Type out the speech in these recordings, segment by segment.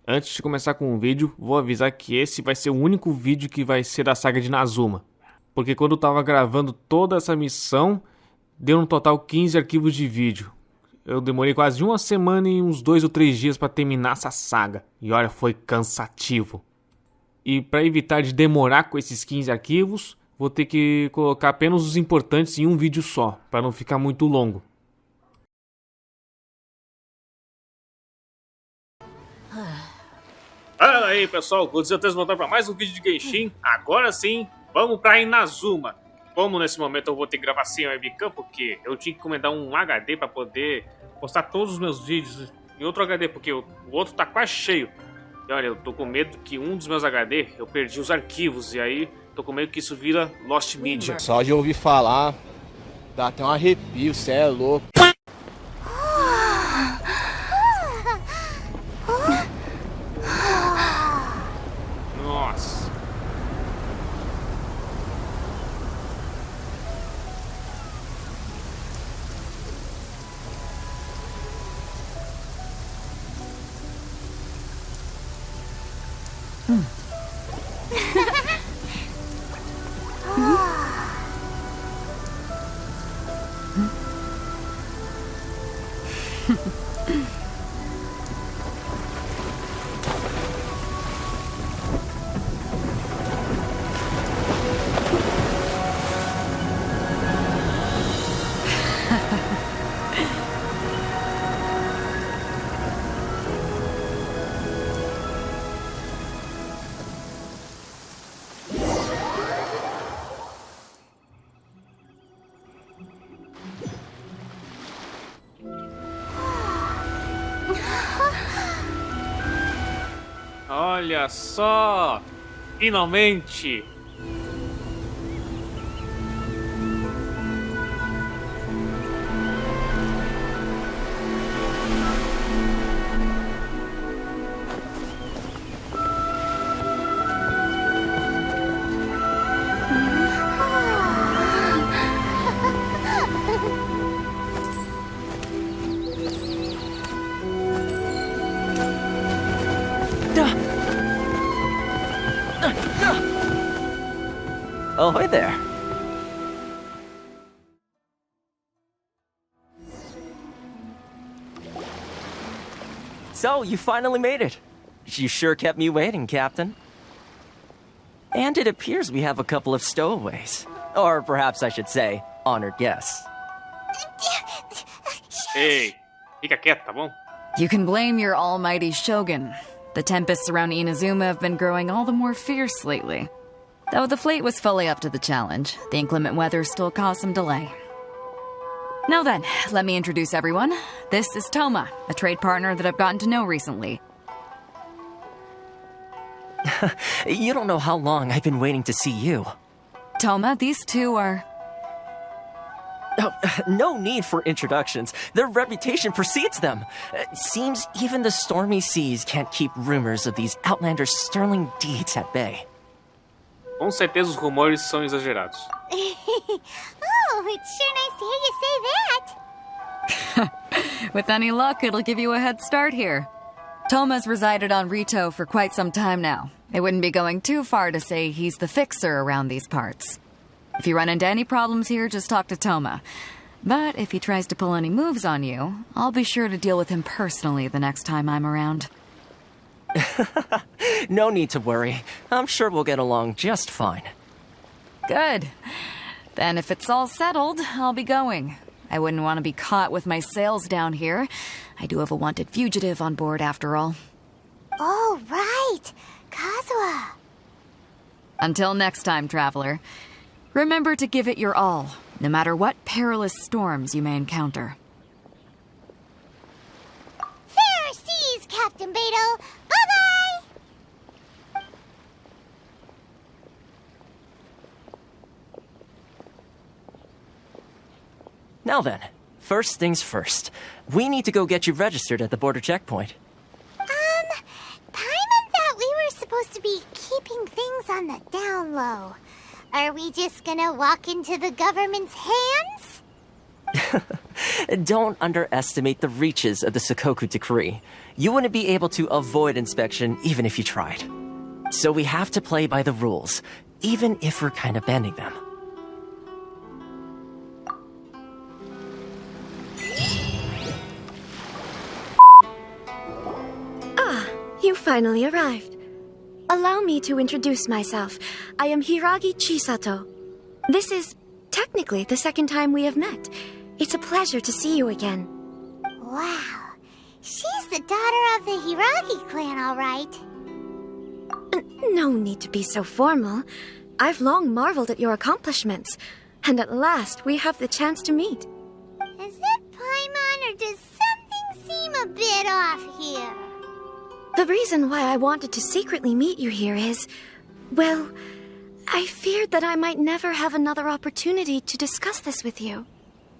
Antes de começar com o vídeo, vou avisar que esse vai ser o único vídeo que vai ser da saga de Inazuma. Porque quando eu tava gravando toda essa missão, deu no total 15 arquivos de vídeo. Eu demorei quase uma semana e uns 2 ou 3 dias pra terminar essa saga. E olha, foi cansativo. E pra evitar de demorar com esses 15 arquivos, vou ter que colocar apenas os importantes em um vídeo só, pra não ficar muito longo. Fala aí pessoal, Godzilla voltando para mais um vídeo de Genshin. Agora sim, vamos para Inazuma. Como nesse momento eu vou ter que gravar sem webcam, porque eu tinha que encomendar um HD para poder postar todos os meus vídeos em outro HD, porque o outro tá quase cheio. E olha, eu tô com medo que um dos meus HD, eu perdi os arquivos, e aí tô com medo que isso vira Lost Media. Só de ouvir falar, dá até um arrepio, cê é louco. Nossa. Olha só! Finalmente! Oh, hi there. So, you finally made it. You sure kept me waiting, Captain. And it appears we have a couple of stowaways. Or perhaps I should say, honored guests. Ei, fica quieto, tá bom? You can blame your almighty Shogun. The tempests around Inazuma have been growing all the more fierce lately. Though the fleet was fully up to the challenge, the inclement weather still caused some delay. Now then, let me introduce everyone. This is Toma, a trade partner that I've gotten to know recently. You don't know how long I've been waiting to see you. Toma, these two are... Oh, no need for introductions. Their reputation precedes them. Seems even the stormy seas can't keep rumors of these outlanders' sterling deeds at bay. Com certeza os rumores são exagerados. Oh, it's sure nice to hear you say that. With any luck, it'll give you a head start here. Toma's resided on Rito for quite some time now. It wouldn't be going too far to say he's the fixer around these parts. If you run into any problems here, just talk to Toma. But if he tries to pull any moves on you, I'll be sure to deal with him personally the next time I'm around. No need to worry. I'm sure we'll get along just fine. Good. Then if it's all settled, I'll be going. I wouldn't want to be caught with my sails down here. I do have a wanted fugitive on board after all. Oh, right. Kazuha. Until next time, traveler. Remember to give it your all, no matter what perilous storms you may encounter. Fair seas, Captain Beto. Bye-bye. Now then, first things first. We need to go get you registered at the border checkpoint. Paimon thought we were supposed to be keeping things on the down low. Are we just gonna walk into the government's hands? Don't underestimate the reaches of the Sakoku Decree. You wouldn't be able to avoid inspection even if you tried. So we have to play by the rules, even if we're kind of bending them. You finally arrived. Allow me to introduce myself. I am Hiragi Chisato. This is technically the second time we have met. It's a pleasure to see you again. Wow. She's the daughter of the Hiragi clan, all right. No need to be so formal. I've long marveled at your accomplishments, and at last we have the chance to meet. Is it Paimon, or does something seem a bit off here? The reason why I wanted to secretly meet you here is, well, I feared that I might never have another opportunity to discuss this with you.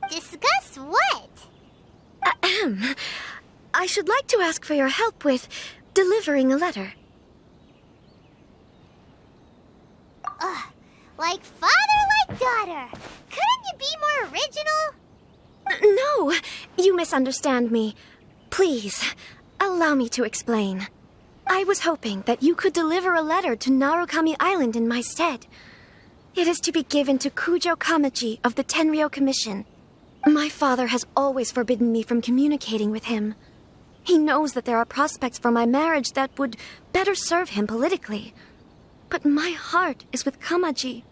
Discuss what? Ahem. I should like to ask for your help with delivering a letter. Like father, like daughter. Couldn't you be more original? No, you misunderstand me. Please, allow me to explain. I was hoping that you could deliver a letter to Narukami Island in my stead. It is to be given to Kujo Kamachi of the Tenryou Commission. My father has always forbidden me from communicating with him. He knows that there are prospects for my marriage that would better serve him politically. But my heart is with Kamaji.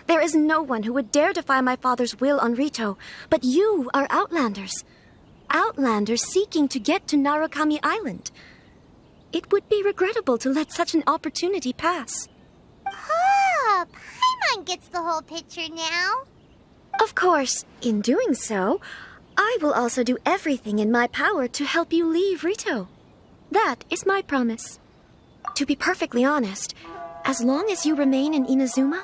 There is no one who would dare defy my father's will on Rito, but you are Outlanders. Outlanders seeking to get to Narukami Island. It would be regrettable to let such an opportunity pass. Oh, Paimon gets the whole picture now. Of course, in doing so, I will also do everything in my power to help you leave Rito. That is my promise. To be perfectly honest, as long as you remain in Inazuma,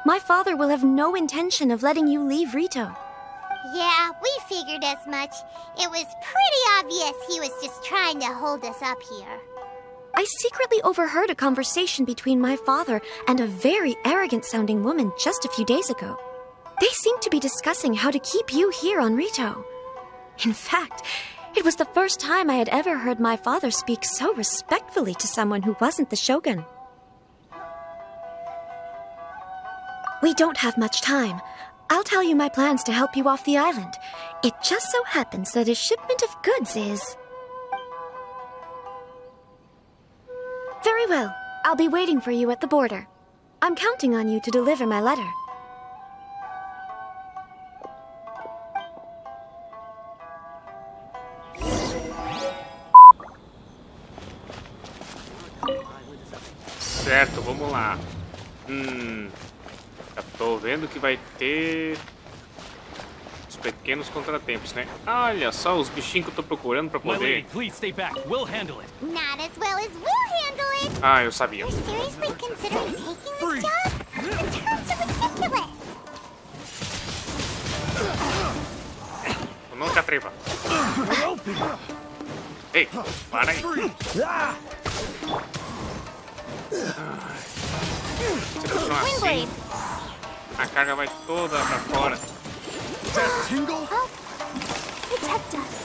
my father will have no intention of letting you leave Rito. Yeah, we figured as much. It was pretty obvious he was just trying to hold us up here. I secretly overheard a conversation between my father and a very arrogant-sounding woman just a few days ago. They seemed to be discussing how to keep you here on Rito. In fact, it was the first time I had ever heard my father speak so respectfully to someone who wasn't the shogun. We don't have much time. I'll tell you my plans to help you off the island. It just so happens that a shipment of goods is... Very well. I'll be waiting for you at the border. I'm counting on you to deliver my letter. Certo, vamos lá. Já tô vendo que vai ter os pequenos contratempos, né? Olha só os bichinhos que eu tô procurando pra poder... Please stay back. We'll handle it. Not as well as we'll handle it. Ah, eu sabia. You're seriously considering taking this job? The terms are ridiculous. Não te atreva. Ei, para aí. Assim, a carga vai toda pra fora. Protect us.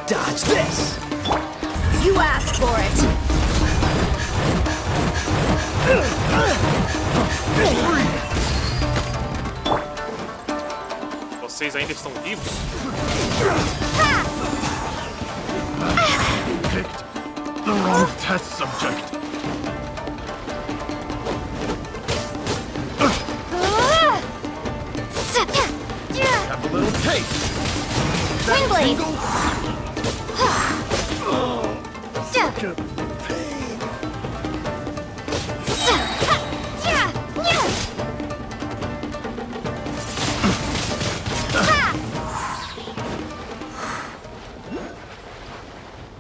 Dodge this! You asked for it. Vocês ainda estão vivos? Picked the wrong test subject. Have a little taste. Twin blade.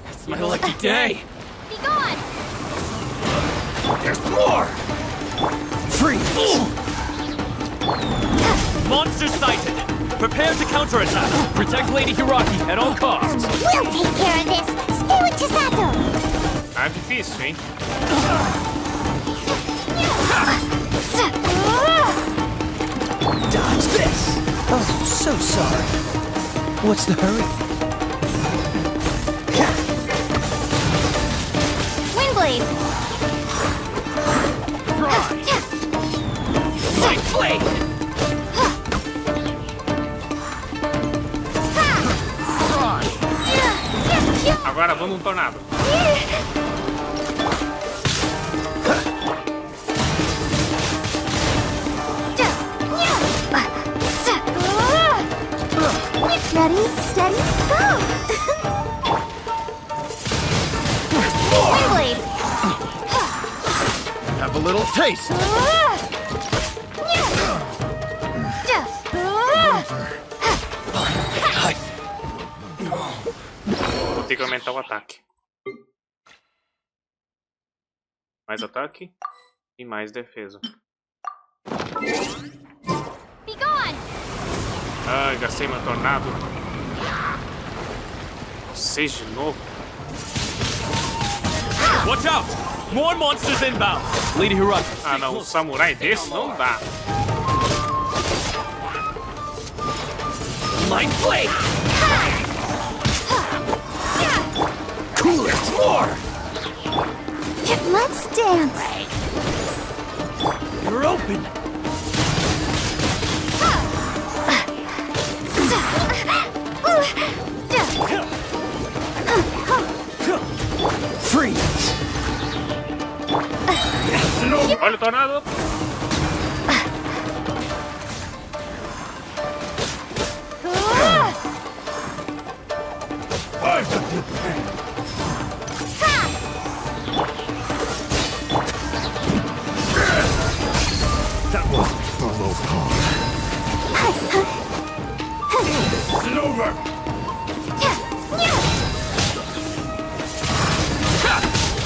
It's my lucky day. Be gone. There's more. Freeze! Monster sighted. Prepare to counterattack. Protect Lady Hiraki at all costs. We'll take care of this. Stay with Chisato. Tá difícil, hein? Dodge this! Oh, so sorry. What's the hurry? Windblade. Light blade. Agora vamos no tornado. Ready, steady, go! Windblade. Have a little taste. Vou ter que aumentar o ataque. Mais ataque e mais defesa. Be gone! Ai, gastei meu tornado. Vocês de novo? Watch out! More monsters inbound. Lady Hiraki. Ah não, um samurai desse não dá. Light blade. Coolest more. Let's dance! You're open. Freeze! Olha o tornado. That was a low call. It's over.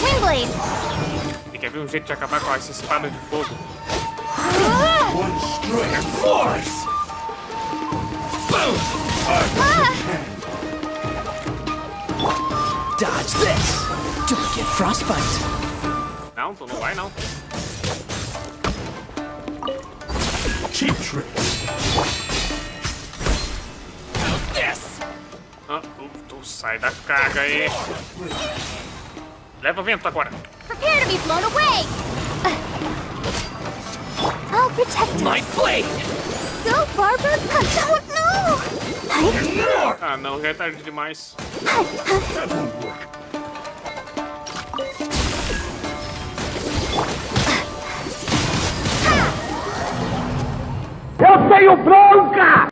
Windblade! Tem que haver um jeito de acabar com essa espada de fogo. One strike force. Boom. Dodge this! Don't get frostbite! Não, tu não vai não. Cheap tricks. Yes! Ah, tu sai da carga aí. Leva vento agora. Prepare to be blown away! I'll protect us. Light blade. Go, Barbara! Don't know! Ah não, já é tarde demais. That won't work.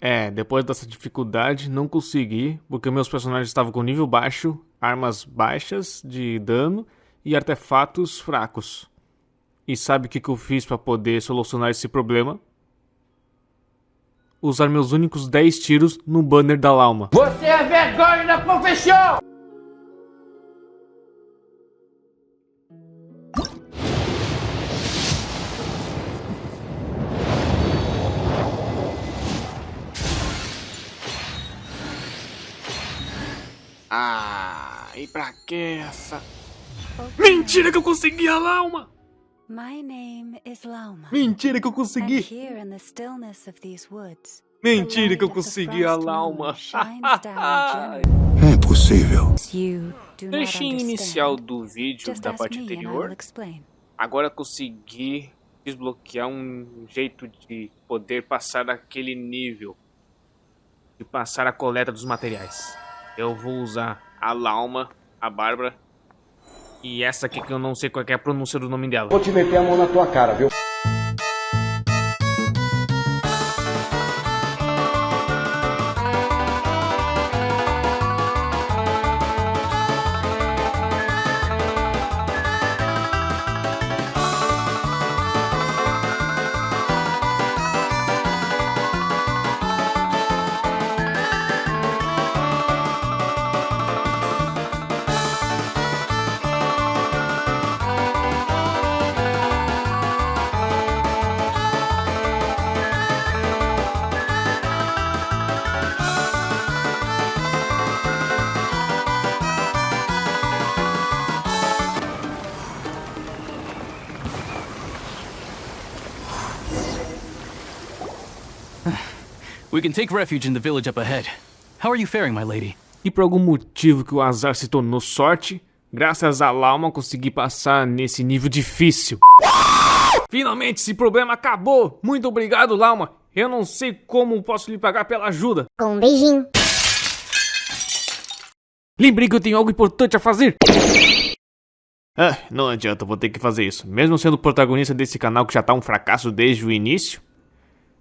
É, depois dessa dificuldade, não consegui, porque meus personagens estavam com nível baixo, armas baixas de dano e artefatos fracos. E sabe o que eu fiz para poder solucionar esse problema? Usar meus únicos 10 tiros no banner da Lauma. Você é vergonha da profissão! Ah, e pra que essa? Mentira que eu consegui a Lauma! My name is Lauma. Mentira que eu And consegui! here in the stillness of these woods, Mentira que eu the light of the consegui a frost Lauma! moon shines down gently. É possível. You do not Trechinho understand. inicial do vídeo Just da ask parte me and I will anterior. explain. Agora consegui desbloquear um jeito de poder passar daquele nível. De passar a coleta dos materiais. Eu vou usar a Lauma, a Bárbara. E essa aqui que eu não sei qual é a pronúncia do nome dela. Vou te meter a mão na tua cara, viu? We can take refuge in the village up ahead. How are you faring, my lady? E por algum motivo que o azar se tornou sorte, graças a Lauma consegui passar nesse nível difícil. Finalmente esse problema acabou! Muito obrigado, Lauma! Eu não sei como posso lhe pagar pela ajuda. Com um beijinho. Lembrei que eu tenho algo importante a fazer. Não adianta, vou ter que fazer isso. Mesmo sendo o protagonista desse canal que já tá um fracasso desde o início,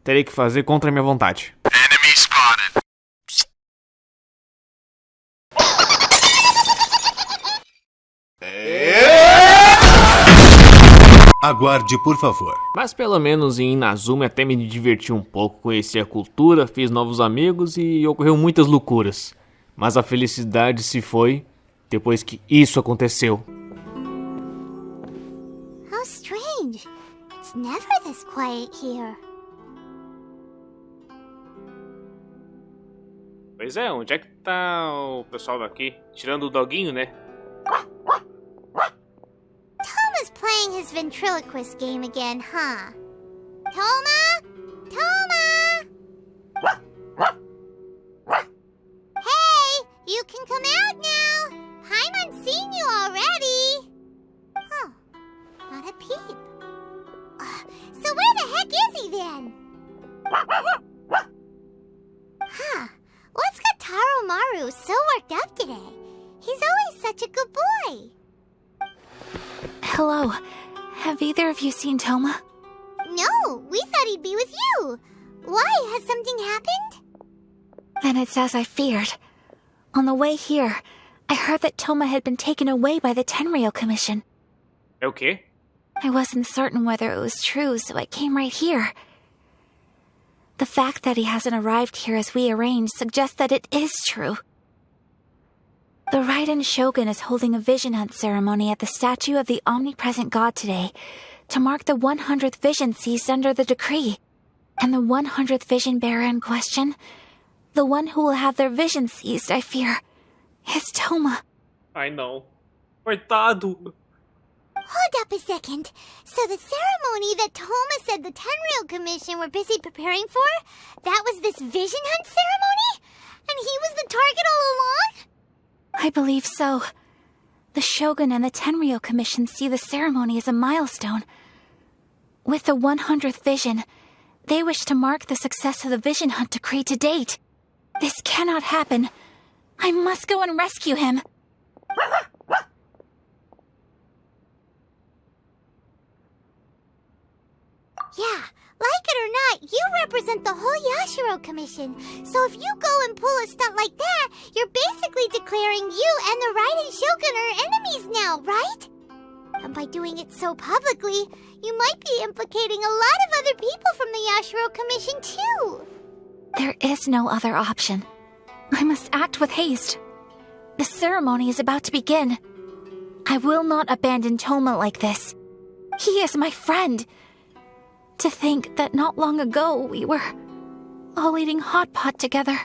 terei que fazer contra a minha vontade. Enemy spotted. Aguarde, por favor. Mas pelo menos em Inazuma até me diverti um pouco, conheci a cultura, fiz novos amigos e ocorreu muitas loucuras. Mas a felicidade se foi depois que isso aconteceu. How strange. It's never this quiet here. Pois é, onde é que tá o pessoal daqui? Tirando o doguinho, né? Toma's playing his ventriloquist game again, huh? Toma? Toma! Hey, you can come out now. Paimon's seen you already. Oh, not a peep. So where the heck is he then? Huh, what's got Taro Maru so worked up today? He's always such a good boy. Hello. Have either of you seen Toma? No, we thought he'd be with you. Why? Has something happened? Then it's as I feared. On the way here, I heard that Toma had been taken away by the Tenryou Commission. É o quê? I wasn't certain whether it was true, so I came right here. The fact that he hasn't arrived here as we arranged suggests that it is true. The Raiden Shogun is holding a vision hunt ceremony at the statue of the omnipresent god today to mark the 100th vision seized under the decree. And the 100th vision bearer in question, the one who will have their vision seized, I fear, is Toma. Ai não. Coitado. Hold up a second. So the ceremony that Toma said the Tenryou Commission were busy preparing for, that was this vision hunt ceremony? And he was the target all along? I believe so. The Shogun and the Tenryou Commission see the ceremony as a milestone. With the 100th vision, they wish to mark the success of the vision hunt decree to date. This cannot happen. I must go and rescue him. Yeah, like it or not, you represent the whole Yashiro Commission. So if you go and pull a stunt like that, you're basically declaring you and the Raiden Shogun are enemies now, right? And by doing it so publicly, you might be implicating a lot of other people from the Yashiro Commission too. There is no other option. I must act with haste. The ceremony is about to begin. I will not abandon Toma like this. He is my friend. To think that not long ago we were all eating hot pot together.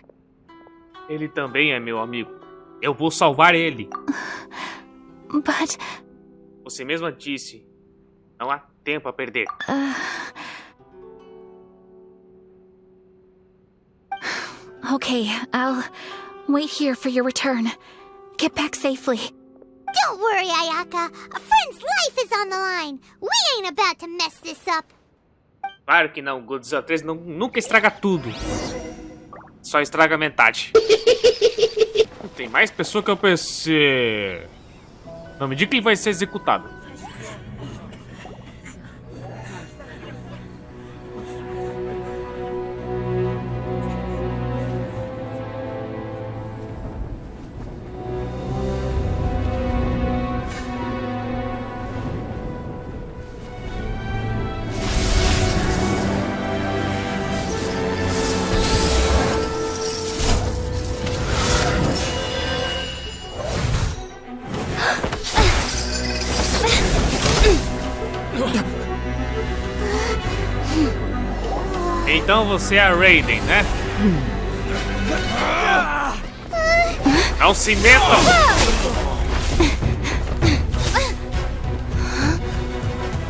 Ele também é meu amigo. Eu vou salvar ele. But... Você mesma disse. Não há tempo a perder. Okay, I'll wait here for your return. Get back safely. Don't worry, Ayaka. A friend's life is on the line. We ain't about to mess this up. Claro que não, Godzilla 3 nunca estraga tudo. Só estraga metade. Tem mais pessoa que eu pensei. Não me diga que ele vai ser executado. Então você é a Raiden, né? Não se metam!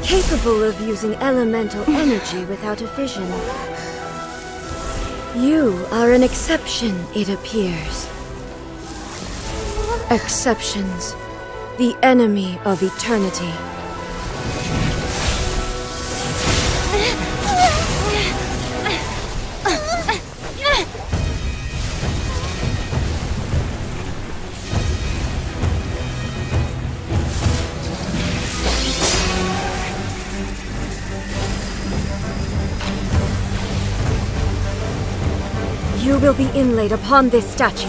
Capable of using elemental energy without a vision. You are an exception, it appears. Exceptions. The enemy of eternity. You will be inlaid upon this statue.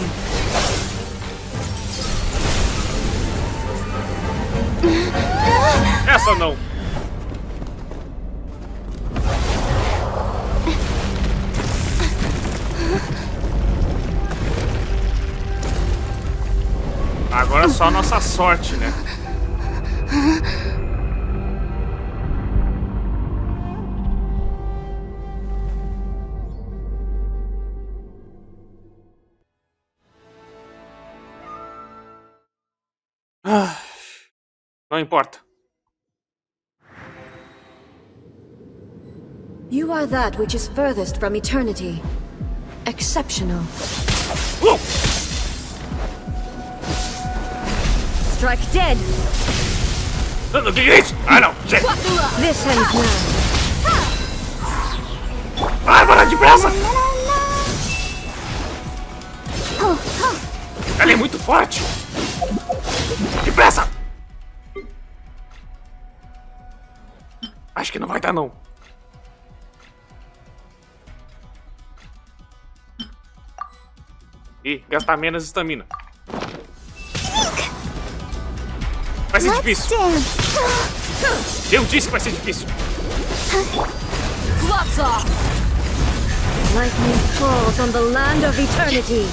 Essa não. Agora é só a nossa sorte, né? Não importa. You are that which is furthest from eternity. Exceptional. Strike dead. O que é isso? Ah, não. Chega. This ends now. Vai, bora depressa. Ela é muito forte. Depressa. Acho que não vai dar, não. E gastar menos estamina. Vai ser difícil. Eu disse que vai ser difícil. Lots off. Lightning falls on the land of eternity.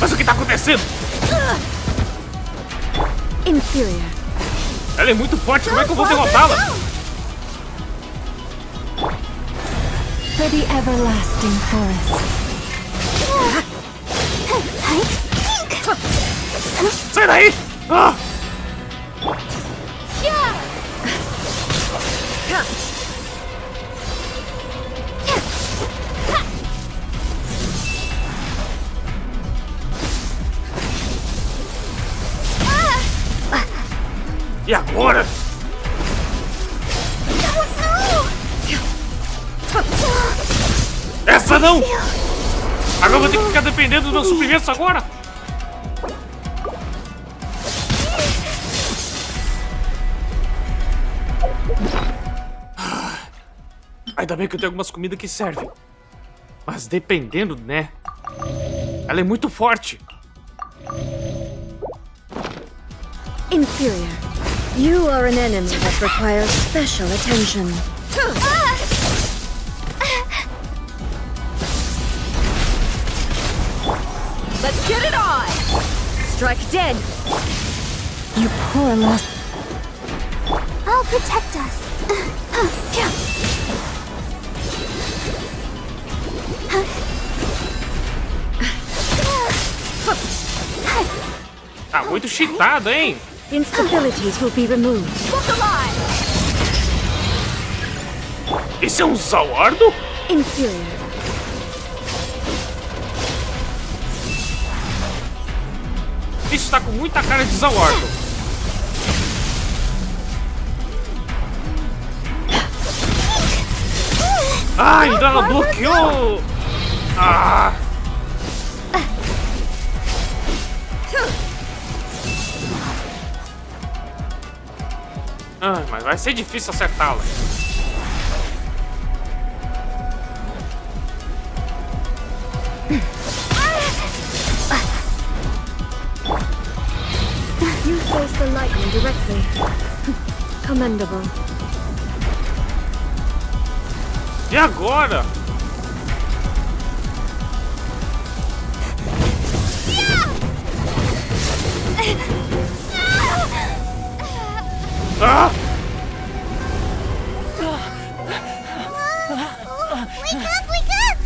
Mas o que tá acontecendo? Inferior. Ela é muito forte, como é que eu vou derrotá-la? For the everlasting forest. Sai daí! Ah! E agora? Essa não! Agora eu vou ter que ficar dependendo dos meus suprimentos agora? Ainda bem que eu tenho algumas comidas que servem. Mas dependendo, né? Ela é muito forte. Inferior. You are an enemy that requires special attention. Let's get it on! Strike dead! You poor lost. I'll protect us. Tá muito cheatada, hein? Instabilities will be removed. Esse é um Zawardo? Inferior. Isso tá com muita cara de Zawardo. Ai, ainda ela bloqueou! Ah! Ah, mas vai ser difícil acertá-la. You face the lightning directly. Commendable. E agora? Ah! Wake up, wake up!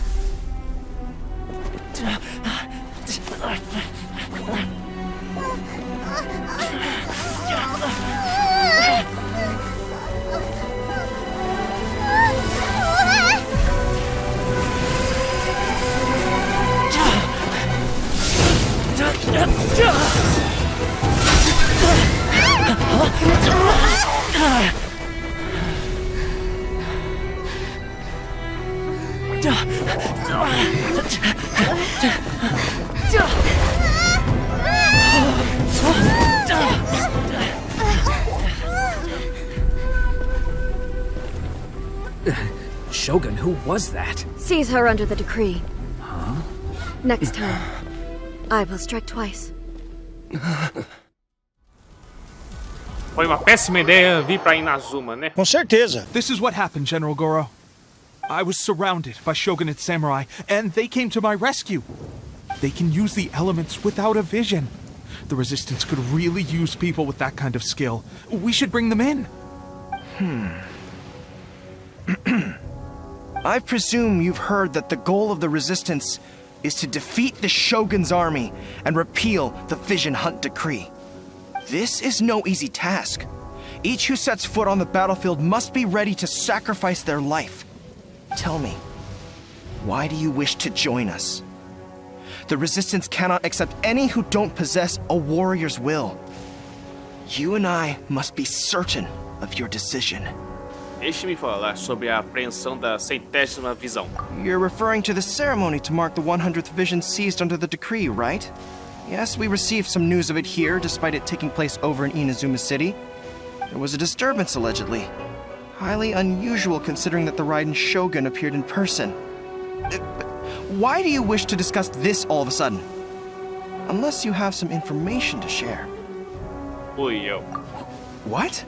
Shogun, who was that? Seize her under the decree. Huh? Next time, I will strike twice. Foi uma péssima ideia vir pra Inazuma, né? Com certeza. This is what happened, General Goro. I was surrounded by shogunate samurai, and they came to my rescue. They can use the elements without a vision. The Resistance could really use people with that kind of skill. We should bring them in. I presume you've heard that the goal of the Resistance is to defeat the Shogun's army and repeal the Vision Hunt Decree. This is no easy task. Each who sets foot on the battlefield must be ready to sacrifice their life. Tell me, why do you wish to join us? The Resistance cannot accept any who don't possess a warrior's will. You and I must be certain of your decision. Deixe-me falar sobre a apreensão da 100ª visão. You're referring to the ceremony to mark the 100th vision seized under the decree, right? Yes, we received some news of it here, despite it taking place over in Inazuma City. There was a disturbance, allegedly. Highly unusual considering that the Raiden Shogun appeared in person. Why do you wish to discuss this all of a sudden? Unless you have some information to share. Yo. What?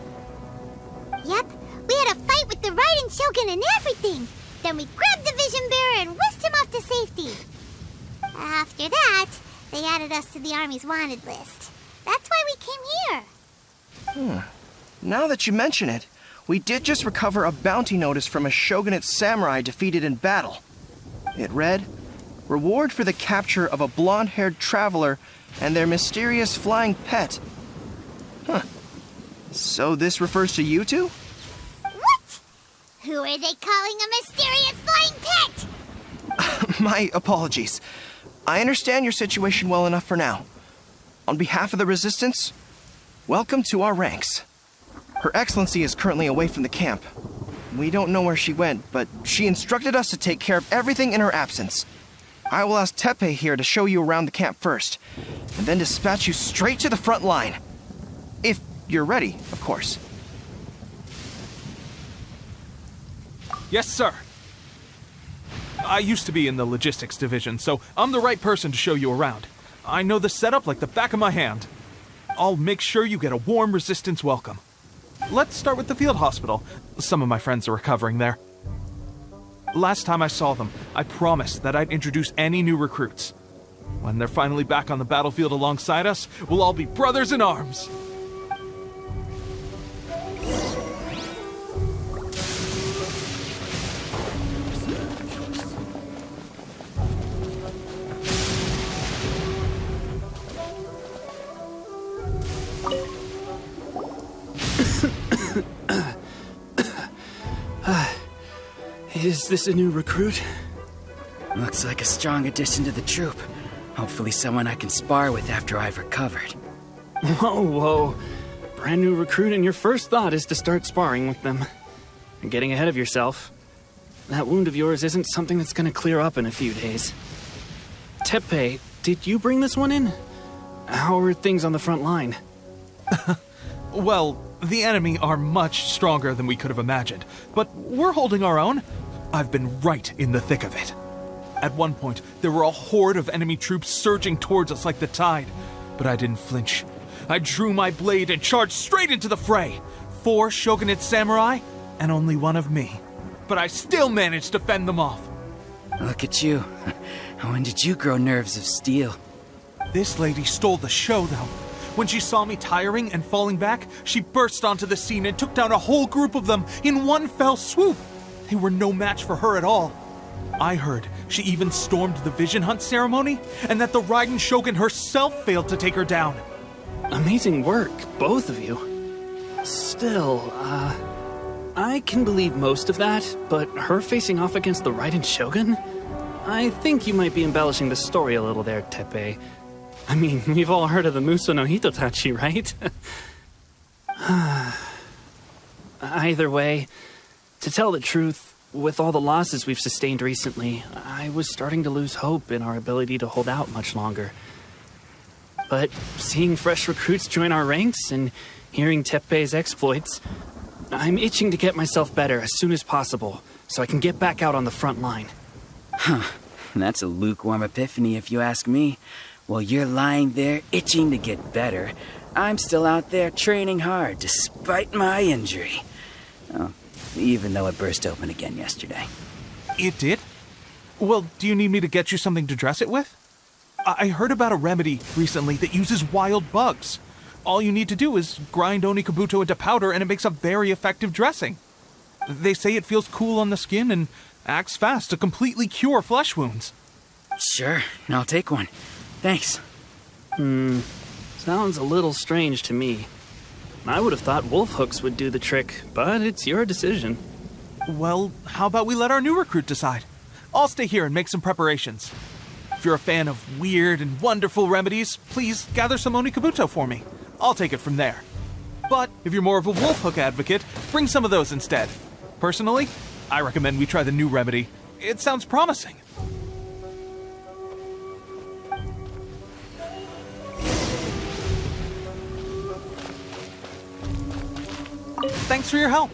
Yep, we had a fight with the Raiden Shogun and everything. Then we grabbed the Vision Bearer and whisked him off to safety. After that, they added us to the Army's wanted list. That's why we came here. Now that you mention it, we did just recover a bounty notice from a shogunate samurai defeated in battle. It read, "Reward for the capture of a blonde-haired traveler and their mysterious flying pet." So this refers to you two? What? Who are they calling a mysterious flying pet? My apologies. I understand your situation well enough for now. On behalf of the Resistance, welcome to our ranks. Her Excellency is currently away from the camp. We don't know where she went, but she instructed us to take care of everything in her absence. I will ask Teppei here to show you around the camp first, and then dispatch you straight to the front line. If you're ready, of course. Yes, sir. I used to be in the logistics division, so I'm the right person to show you around. I know the setup like the back of my hand. I'll make sure you get a warm Resistance welcome. Let's start with the field hospital. Some of my friends are recovering there. Last time I saw them, I promised that I'd introduce any new recruits. When they're finally back on the battlefield alongside us, we'll all be brothers in arms. Is this a new recruit? Looks like a strong addition to the troop. Hopefully someone I can spar with after I've recovered. Whoa. Brand new recruit and your first thought is to start sparring with them. You're getting ahead of yourself. That wound of yours isn't something that's gonna clear up in a few days. Teppei, did you bring this one in? How are things on the front line? Well, the enemy are much stronger than we could have imagined, but we're holding our own. I've been right in the thick of it. At one point, there were a horde of enemy troops surging towards us like the tide, but I didn't flinch. I drew my blade and charged straight into the fray. 4 shogunate samurai, and only one of me. But I still managed to fend them off. Look at you. When did you grow nerves of steel? This lady stole the show, though. When she saw me tiring and falling back, she burst onto the scene and took down a whole group of them in one fell swoop. They were no match for her at all. I heard she even stormed the Vision Hunt ceremony, and that the Raiden Shogun herself failed to take her down. Amazing work, both of you. Still, I can believe most of that, but her facing off against the Raiden Shogun? I think you might be embellishing the story a little there, Teppei. I mean, we've all heard of the Muso no Hitotachi, right? Either way, to tell the truth, with all the losses we've sustained recently, I was starting to lose hope in our ability to hold out much longer. But seeing fresh recruits join our ranks and hearing Teppei's exploits, I'm itching to get myself better as soon as possible so I can get back out on the front line. Huh. That's a lukewarm epiphany if you ask me. While you're lying there itching to get better, I'm still out there training hard despite my injury. Oh, even though it burst open again yesterday. It did? Well, do you need me to get you something to dress it with? I heard about a remedy recently that uses wild bugs. All you need to do is grind Onikabuto into powder and it makes a very effective dressing. They say it feels cool on the skin and acts fast to completely cure flesh wounds. Sure, I'll take one. Thanks. Sounds a little strange to me. I would have thought wolf hooks would do the trick, but it's your decision. Well, how about we let our new recruit decide? I'll stay here and make some preparations. If you're a fan of weird and wonderful remedies, please gather some Onikabuto for me. I'll take it from there. But if you're more of a wolf hook advocate, bring some of those instead. Personally, I recommend we try the new remedy. It sounds promising. Thanks for your help.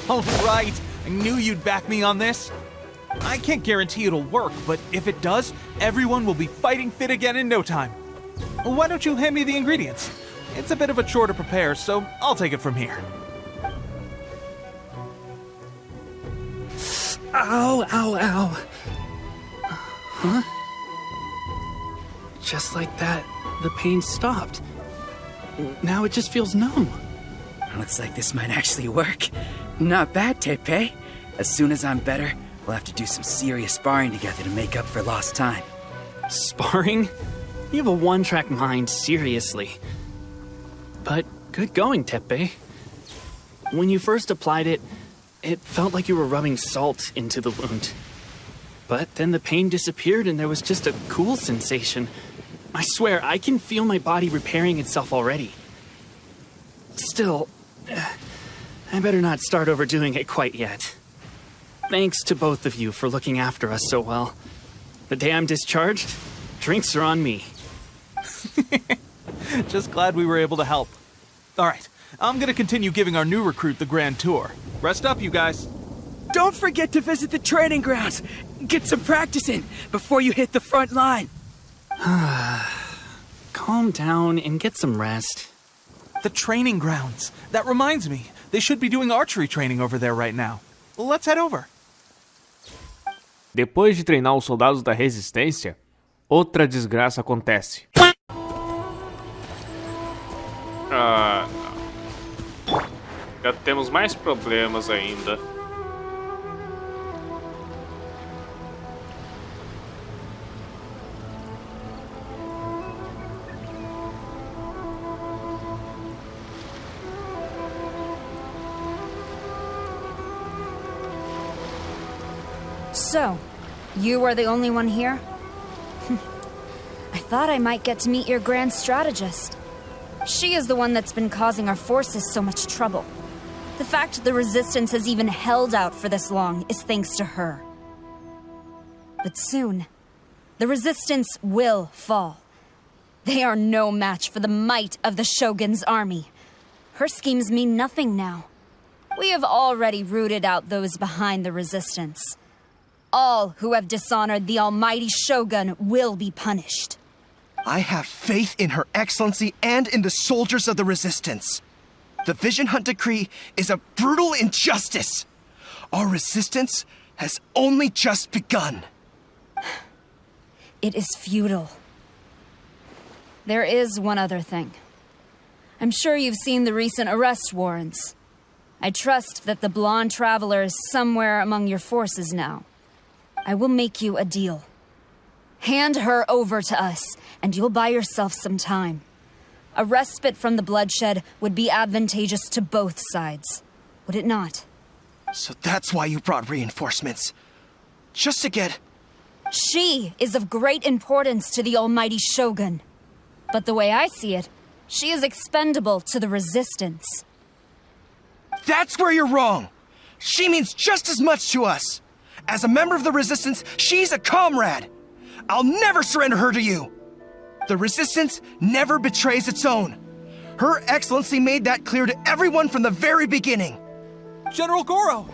All right, I knew you'd back me on this. I can't guarantee it'll work, but if it does, everyone will be fighting fit again in no time. Why don't you hand me the ingredients? It's a bit of a chore to prepare, so I'll take it from here. Ow, ow, ow. Huh? Just like that, the pain stopped. Now it just feels numb. Looks like this might actually work. Not bad, Teppei. As soon as I'm better, we'll have to do some serious sparring together to make up for lost time. Sparring? You have a one-track mind, seriously. But good going, Teppei. When you first applied it, it felt like you were rubbing salt into the wound. But then the pain disappeared and there was just a cool sensation. I swear, I can feel my body repairing itself already. Still, I better not start overdoing it quite yet. Thanks to both of you for looking after us so well. The day I'm discharged, drinks are on me. Just glad we were able to help. All right, I'm gonna continue giving our new recruit the grand tour. Rest up, you guys. Don't forget to visit the training grounds. Get some practice in before you hit the front line. Calm down and get some rest. The training grounds. That reminds me. They should be doing archery training over there right now. Let's head over. Depois de treinar os soldados da resistência, outra desgraça acontece. Já temos mais problemas ainda. So, you are the only one here? I thought I might get to meet your grand strategist. She is the one that's been causing our forces so much trouble. The fact the Resistance has even held out for this long is thanks to her. But soon, the Resistance will fall. They are no match for the might of the Shogun's army. Her schemes mean nothing now. We have already rooted out those behind the Resistance. All who have dishonored the almighty Shogun will be punished. I have faith in Her Excellency and in the soldiers of the Resistance. The Vision Hunt Decree is a brutal injustice. Our resistance has only just begun. It is futile. There is one other thing. I'm sure you've seen the recent arrest warrants. I trust that the blonde traveler is somewhere among your forces now. I will make you a deal. Hand her over to us, and you'll buy yourself some time. A respite from the bloodshed would be advantageous to both sides, would it not? So that's why you brought reinforcements. Just to get... She is of great importance to the almighty Shogun. But the way I see it, she is expendable to the Resistance. That's where you're wrong! She means just as much to us! As a member of the Resistance, she's a comrade! I'll never surrender her to you! The Resistance never betrays its own. Her Excellency made that clear to everyone from the very beginning. General Goro!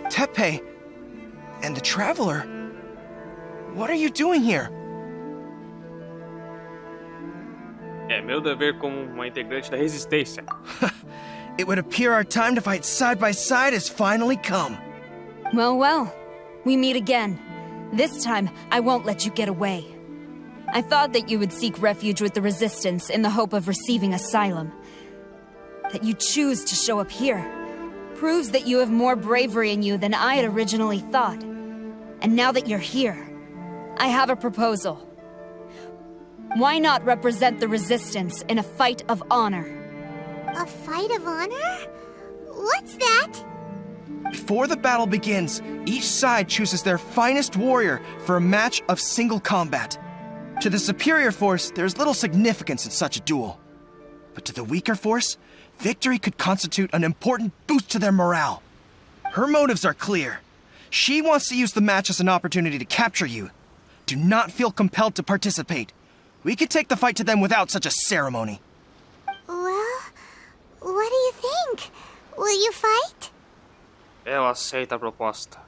Teppei and the Traveler? What are you doing here? É meu dever como uma integrante da Resistência. It would appear our time to fight side by side has finally come. Well, we meet again. This time, I won't let you get away. I thought that you would seek refuge with the Resistance in the hope of receiving asylum. That you choose to show up here proves that you have more bravery in you than I had originally thought. And now that you're here, I have a proposal. Why not represent the Resistance in a fight of honor? A fight of honor? What's that? Before the battle begins, each side chooses their finest warrior for a match of single combat. To the superior force, there's little significance in such a duel. But to the weaker force, victory could constitute an important boost to their morale. Her motives are clear. She wants to use the match as an opportunity to capture you. Do not feel compelled to participate. We could take the fight to them without such a ceremony. Well, what do you think? Will you fight? Eu aceito a proposta.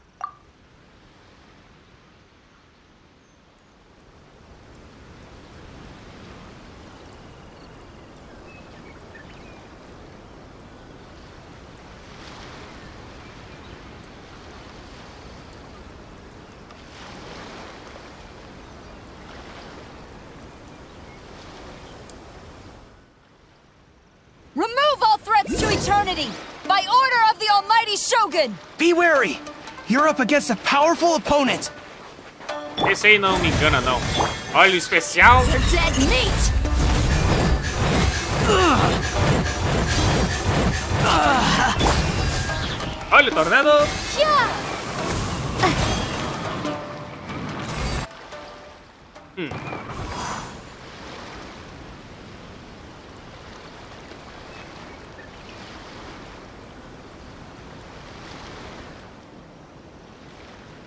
Remove all threats to eternity! By order of the almighty Shogun! Be wary! You're up against a powerful opponent! Esse aí não me engana, não. Olha o especial. They're dead meat! Olha o tornado.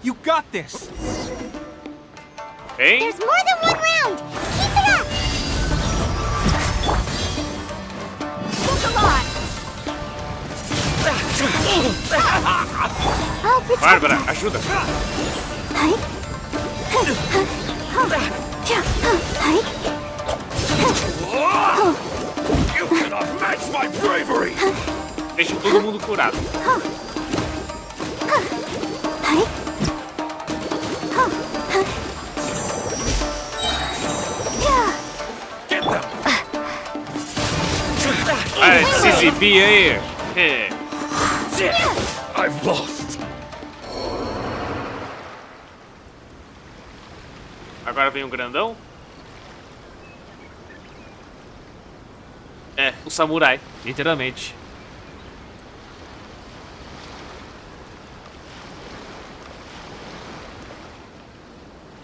You got this! Hein? There's more than one round! Keep it up! Thanks a lot! I'll protect Bárbara, us. ajuda. You cannot match my bravery! Deixa todo mundo curado. Get them! Vai se exibir aí. I've lost. Agora vem o grandão. É, o samurai, literalmente.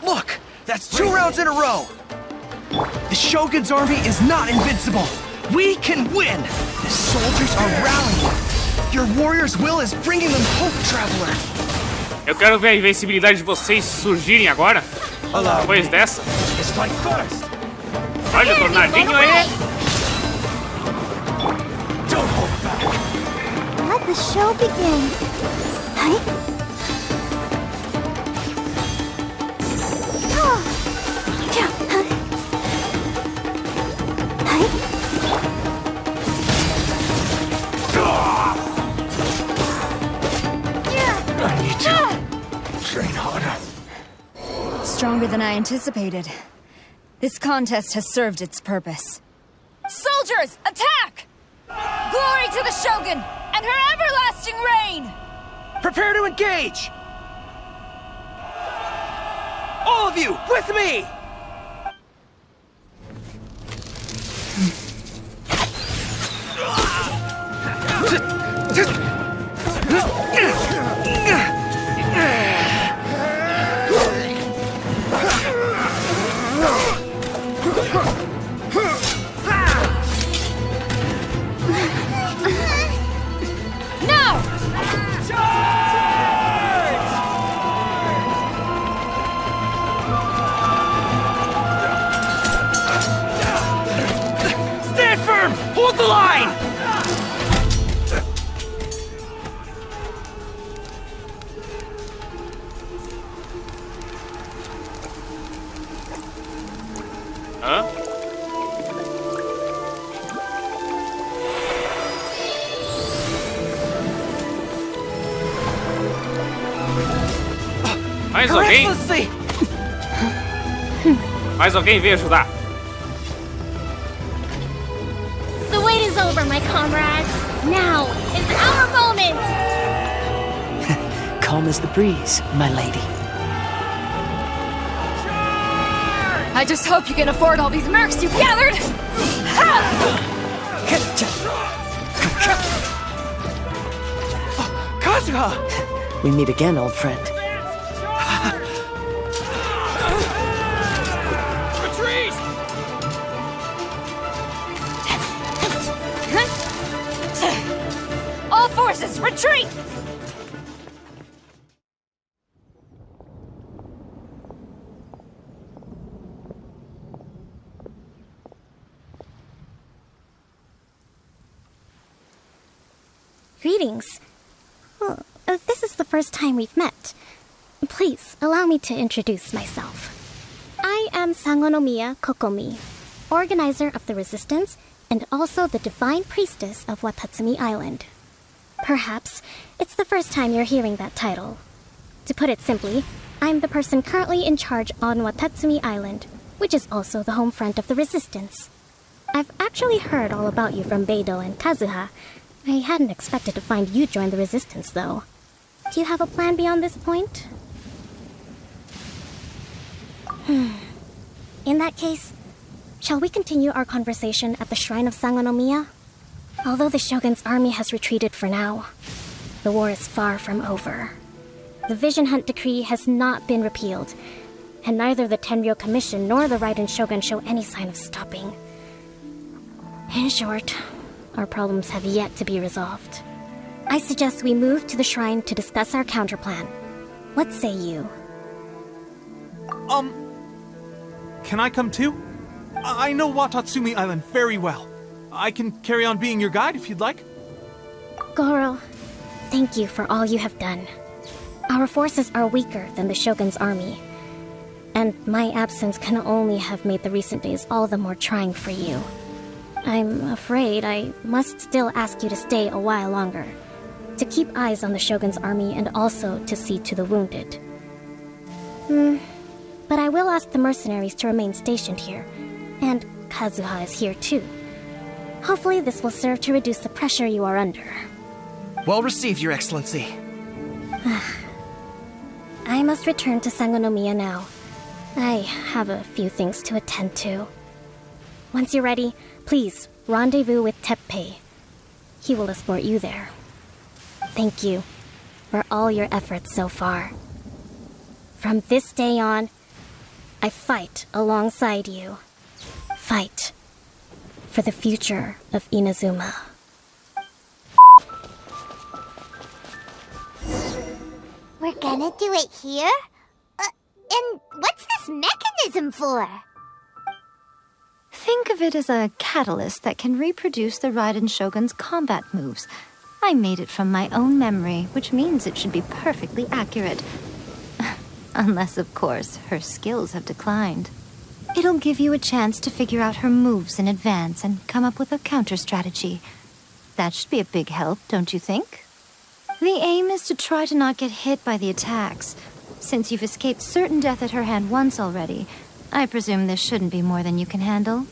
Look! That's 2 rounds in a row! The Shogun's army is not invincible! We can win! The soldiers are rallying! Your warrior's will is bringing them hope, Traveler! Eu quero ver a invencibilidade de vocês surgirem agora. Depois dessa. Olha o tornadinho aí. Let the show begin. I need to train harder. Stronger than I anticipated. This contest has served its purpose. Soldiers, attack! Glory to the Shogun and her everlasting reign! Prepare to engage! All of you, with me! the line! Hã? Mais alguém? Mais alguém veio ajudar? The wait is over, my comrades. Now is our moment. Calm as the breeze, my lady. I just hope you can afford all these mercs you've gathered! Kazuha! We meet again, old friend. Retreat! All forces, retreat! Greetings. Well, this is the first time we've met. Please, allow me to introduce myself. I am Sangonomiya Kokomi, organizer of the Resistance and also the Divine Priestess of Watatsumi Island. Perhaps it's the first time you're hearing that title. To put it simply, I'm the person currently in charge on Watatsumi Island, which is also the home front of the Resistance. I've actually heard all about you from Beidou and Kazuha. I hadn't expected to find you join the Resistance, though. Do you have a plan beyond this point? In that case, shall we continue our conversation at the Shrine of Sangonomiya? Although the Shogun's army has retreated for now, the war is far from over. The Vision Hunt Decree has not been repealed, and neither the Tenryo Commission nor the Raiden Shogun show any sign of stopping. In short, our problems have yet to be resolved. I suggest we move to the shrine to discuss our counterplan. What say you? Can I come too? I know Watatsumi Island very well. I can carry on being your guide if you'd like. Goro, thank you for all you have done. Our forces are weaker than the Shogun's army, and my absence can only have made the recent days all the more trying for you. I'm afraid I must still ask you to stay a while longer, to keep eyes on the Shogun's army and also to see to the wounded. But I will ask the mercenaries to remain stationed here, and Kazuha is here too. Hopefully this will serve to reduce the pressure you are under. Well received, Your Excellency. I must return to Sangonomiya now. I have a few things to attend to. Once you're ready, please rendezvous with Teppei. He will escort you there. Thank you for all your efforts so far. From this day on, I fight alongside you. Fight for the future of Inazuma. We're gonna do it here? And what's this mechanism for? Think of it as a catalyst that can reproduce the Raiden Shogun's combat moves. I made it from my own memory, which means it should be perfectly accurate. Unless, of course, her skills have declined. It'll give you a chance to figure out her moves in advance and come up with a counter-strategy. That should be a big help, don't you think? The aim is to try to not get hit by the attacks. Since you've escaped certain death at her hand once already, I presume this shouldn't be more than you can handle.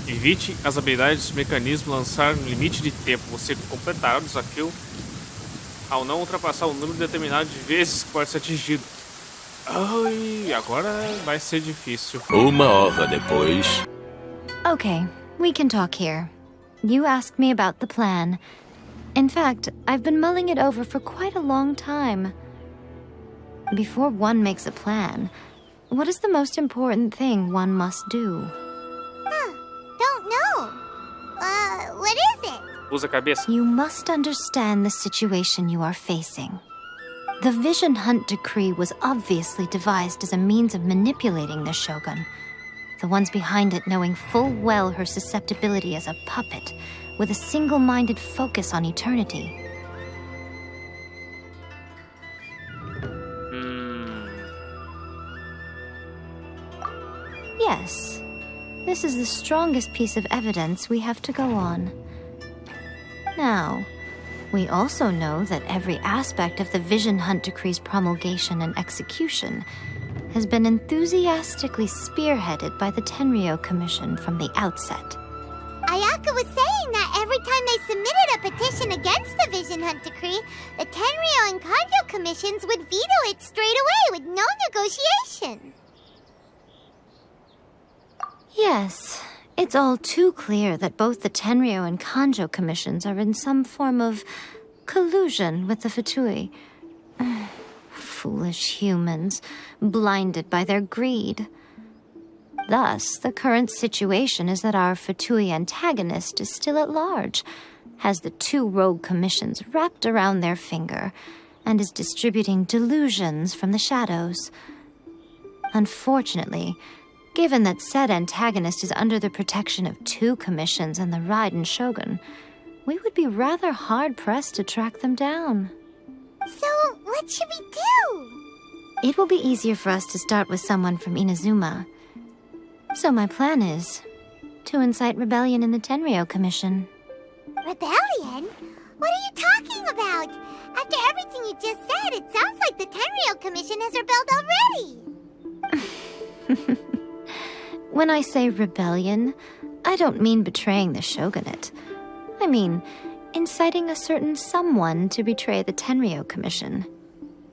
Evite as habilidades do mecanismo lançar no limite de tempo. Você completará o desafio ao não ultrapassar o número determinado de vezes que pode ser atingido. Ai, agora vai ser difícil. Uma hora depois. Okay, we can talk here. You asked me about the plan. In fact, I've been mulling it over for quite a long time. Before one makes a plan, what is the most important thing one must do? Don't know. What is it? Usa a cabeça. You must understand the situation you are facing. The Vision Hunt Decree was obviously devised as a means of manipulating the Shogun, the ones behind it knowing full well her susceptibility as a puppet, with a single-minded focus on eternity. Yes, this is the strongest piece of evidence we have to go on. Now, we also know that every aspect of the Vision Hunt Decree's promulgation and execution has been enthusiastically spearheaded by the Tenryou Commission from the outset. Ayaka was saying that every time they submitted a petition against the Vision Hunt Decree, the Tenryou and Kanjo commissions would veto it straight away with no negotiation. Yes, it's all too clear that both the Tenryou and Kanjo commissions are in some form of collusion with the Fatui. Foolish humans, blinded by their greed. Thus, the current situation is that our Fatui antagonist is still at large, has the two rogue commissions wrapped around their finger, and is distributing delusions from the shadows. Unfortunately, given that said antagonist is under the protection of two commissions and the Raiden Shogun, we would be rather hard-pressed to track them down. So, what should we do? It will be easier for us to start with someone from Inazuma. So my plan is to incite rebellion in the Tenryou Commission. Rebellion? What are you talking about? After everything you just said, it sounds like the Tenryou Commission has rebelled already. When I say rebellion, I don't mean betraying the shogunate. I mean inciting a certain someone to betray the Tenryou Commission.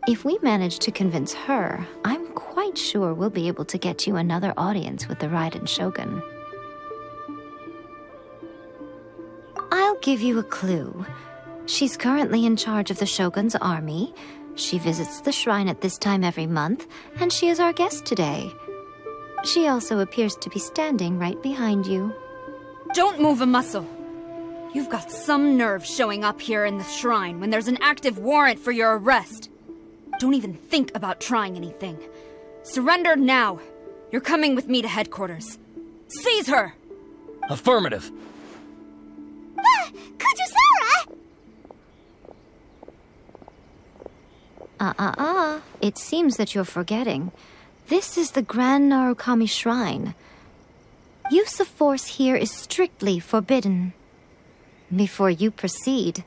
If we manage to convince her, I'm quite sure we'll be able to get you another audience with the Raiden Shogun. I'll give you a clue. She's currently in charge of the Shogun's army. She visits the shrine at this time every month, and she is our guest today. She also appears to be standing right behind you. Don't move a muscle. You've got some nerve showing up here in the shrine when there's an active warrant for your arrest. Don't even think about trying anything. Surrender now. You're coming with me to headquarters. Seize her! Affirmative. Kujusara! It seems that you're forgetting. This is the Grand Narukami Shrine. Use of force here is strictly forbidden. Before you proceed,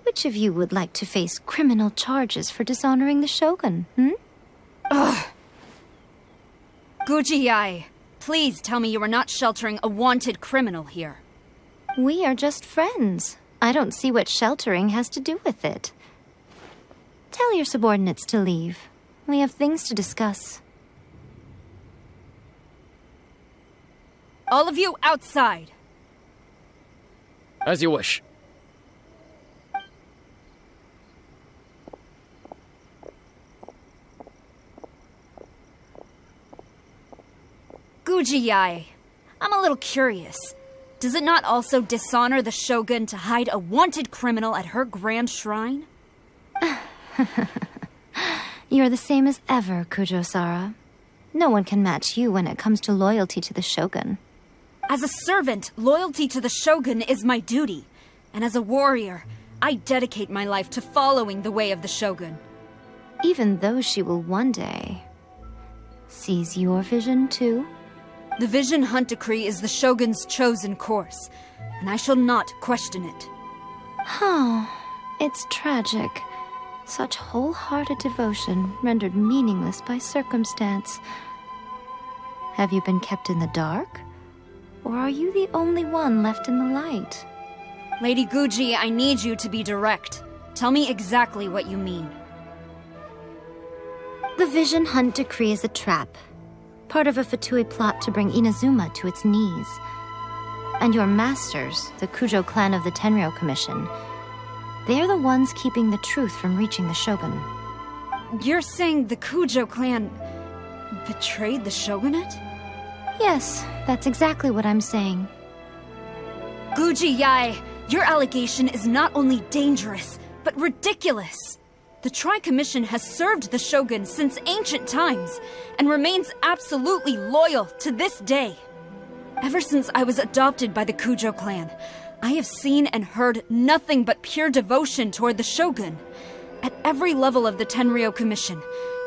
which of you would like to face criminal charges for dishonoring the Shogun, Ugh. Guji-ai, please tell me you are not sheltering a wanted criminal here. We are just friends. I don't see what sheltering has to do with it. Tell your subordinates to leave. We have things to discuss. All of you outside. As you wish. Guji-ai, I'm a little curious. Does it not also dishonor the Shogun to hide a wanted criminal at her grand shrine? You're the same as ever, Kujo-sara. No one can match you when it comes to loyalty to the Shogun. As a servant, loyalty to the Shogun is my duty. And as a warrior, I dedicate my life to following the way of the Shogun. Even though she will one day seize your vision too? The Vision Hunt Decree is the Shogun's chosen course, and I shall not question it. Oh, it's tragic. Such wholehearted devotion rendered meaningless by circumstance. Have you been kept in the dark? Or are you the only one left in the light? Lady Guji, I need you to be direct. Tell me exactly what you mean. The Vision Hunt Decree is a trap. Part of a Fatui plot to bring Inazuma to its knees. And your masters, the Kujo clan of the Tenryou Commission, they're the ones keeping the truth from reaching the Shogun. You're saying the Kujo clan betrayed the Shogunate? Yes, that's exactly what I'm saying. Guji-ai, your allegation is not only dangerous, but ridiculous. The Tri-Commission has served the Shogun since ancient times, and remains absolutely loyal to this day. Ever since I was adopted by the Kujo clan, I have seen and heard nothing but pure devotion toward the Shogun. At every level of the Tenryou Commission,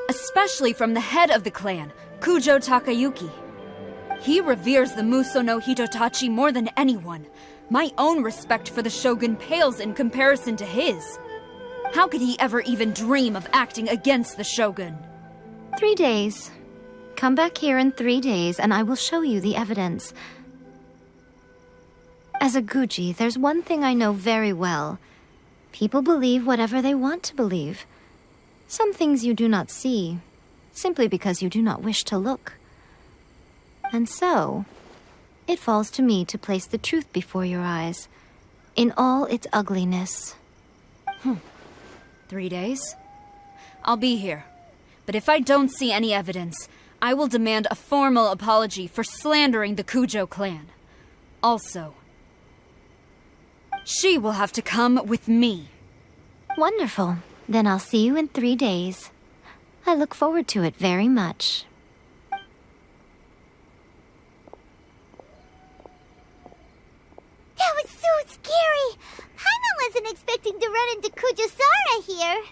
especially from the head of the clan, Kujo Takayuki. He reveres the Muso no Hitotachi more than anyone. My own respect for the Shogun pales in comparison to his. How could he ever even dream of acting against the Shogun? 3 days. Come back here in 3 days and I will show you the evidence. As a Guji, there's one thing I know very well. People believe whatever they want to believe. Some things you do not see, simply because you do not wish to look. And so, it falls to me to place the truth before your eyes, in all its ugliness. 3 days? I'll be here. But if I don't see any evidence, I will demand a formal apology for slandering the Kujo clan. Also, she will have to come with me. Wonderful. Then I'll see you in 3 days. I look forward to it very much. That was so scary! Paimon wasn't expecting to run into Kujosara here.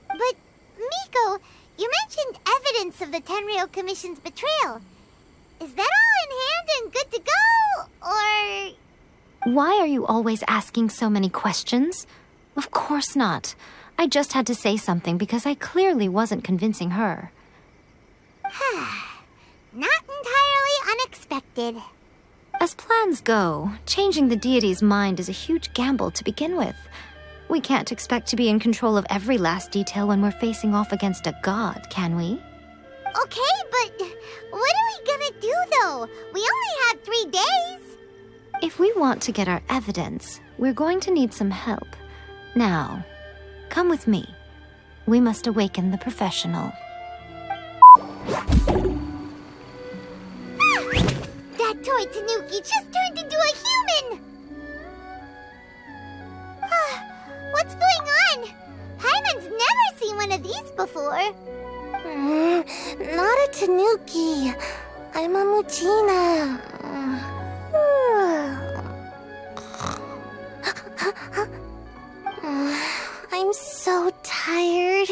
But, Miko, you mentioned evidence of the Tenryou Commission's betrayal. Is that all in hand and good to go, or...? Why are you always asking so many questions? Of course not. I just had to say something because I clearly wasn't convincing her. Not entirely unexpected. As plans go, changing the deity's mind is a huge gamble to begin with. We can't expect to be in control of every last detail when we're facing off against a god, can we? Okay, but what are we gonna do, though? We only have 3 days. If we want to get our evidence, we're going to need some help. Now, come with me. We must awaken the professional. That toy Tanuki just turned into a human! What's going on? Paimon's never seen one of these before. Not a Tanuki. I'm a Muchina. I'm so tired.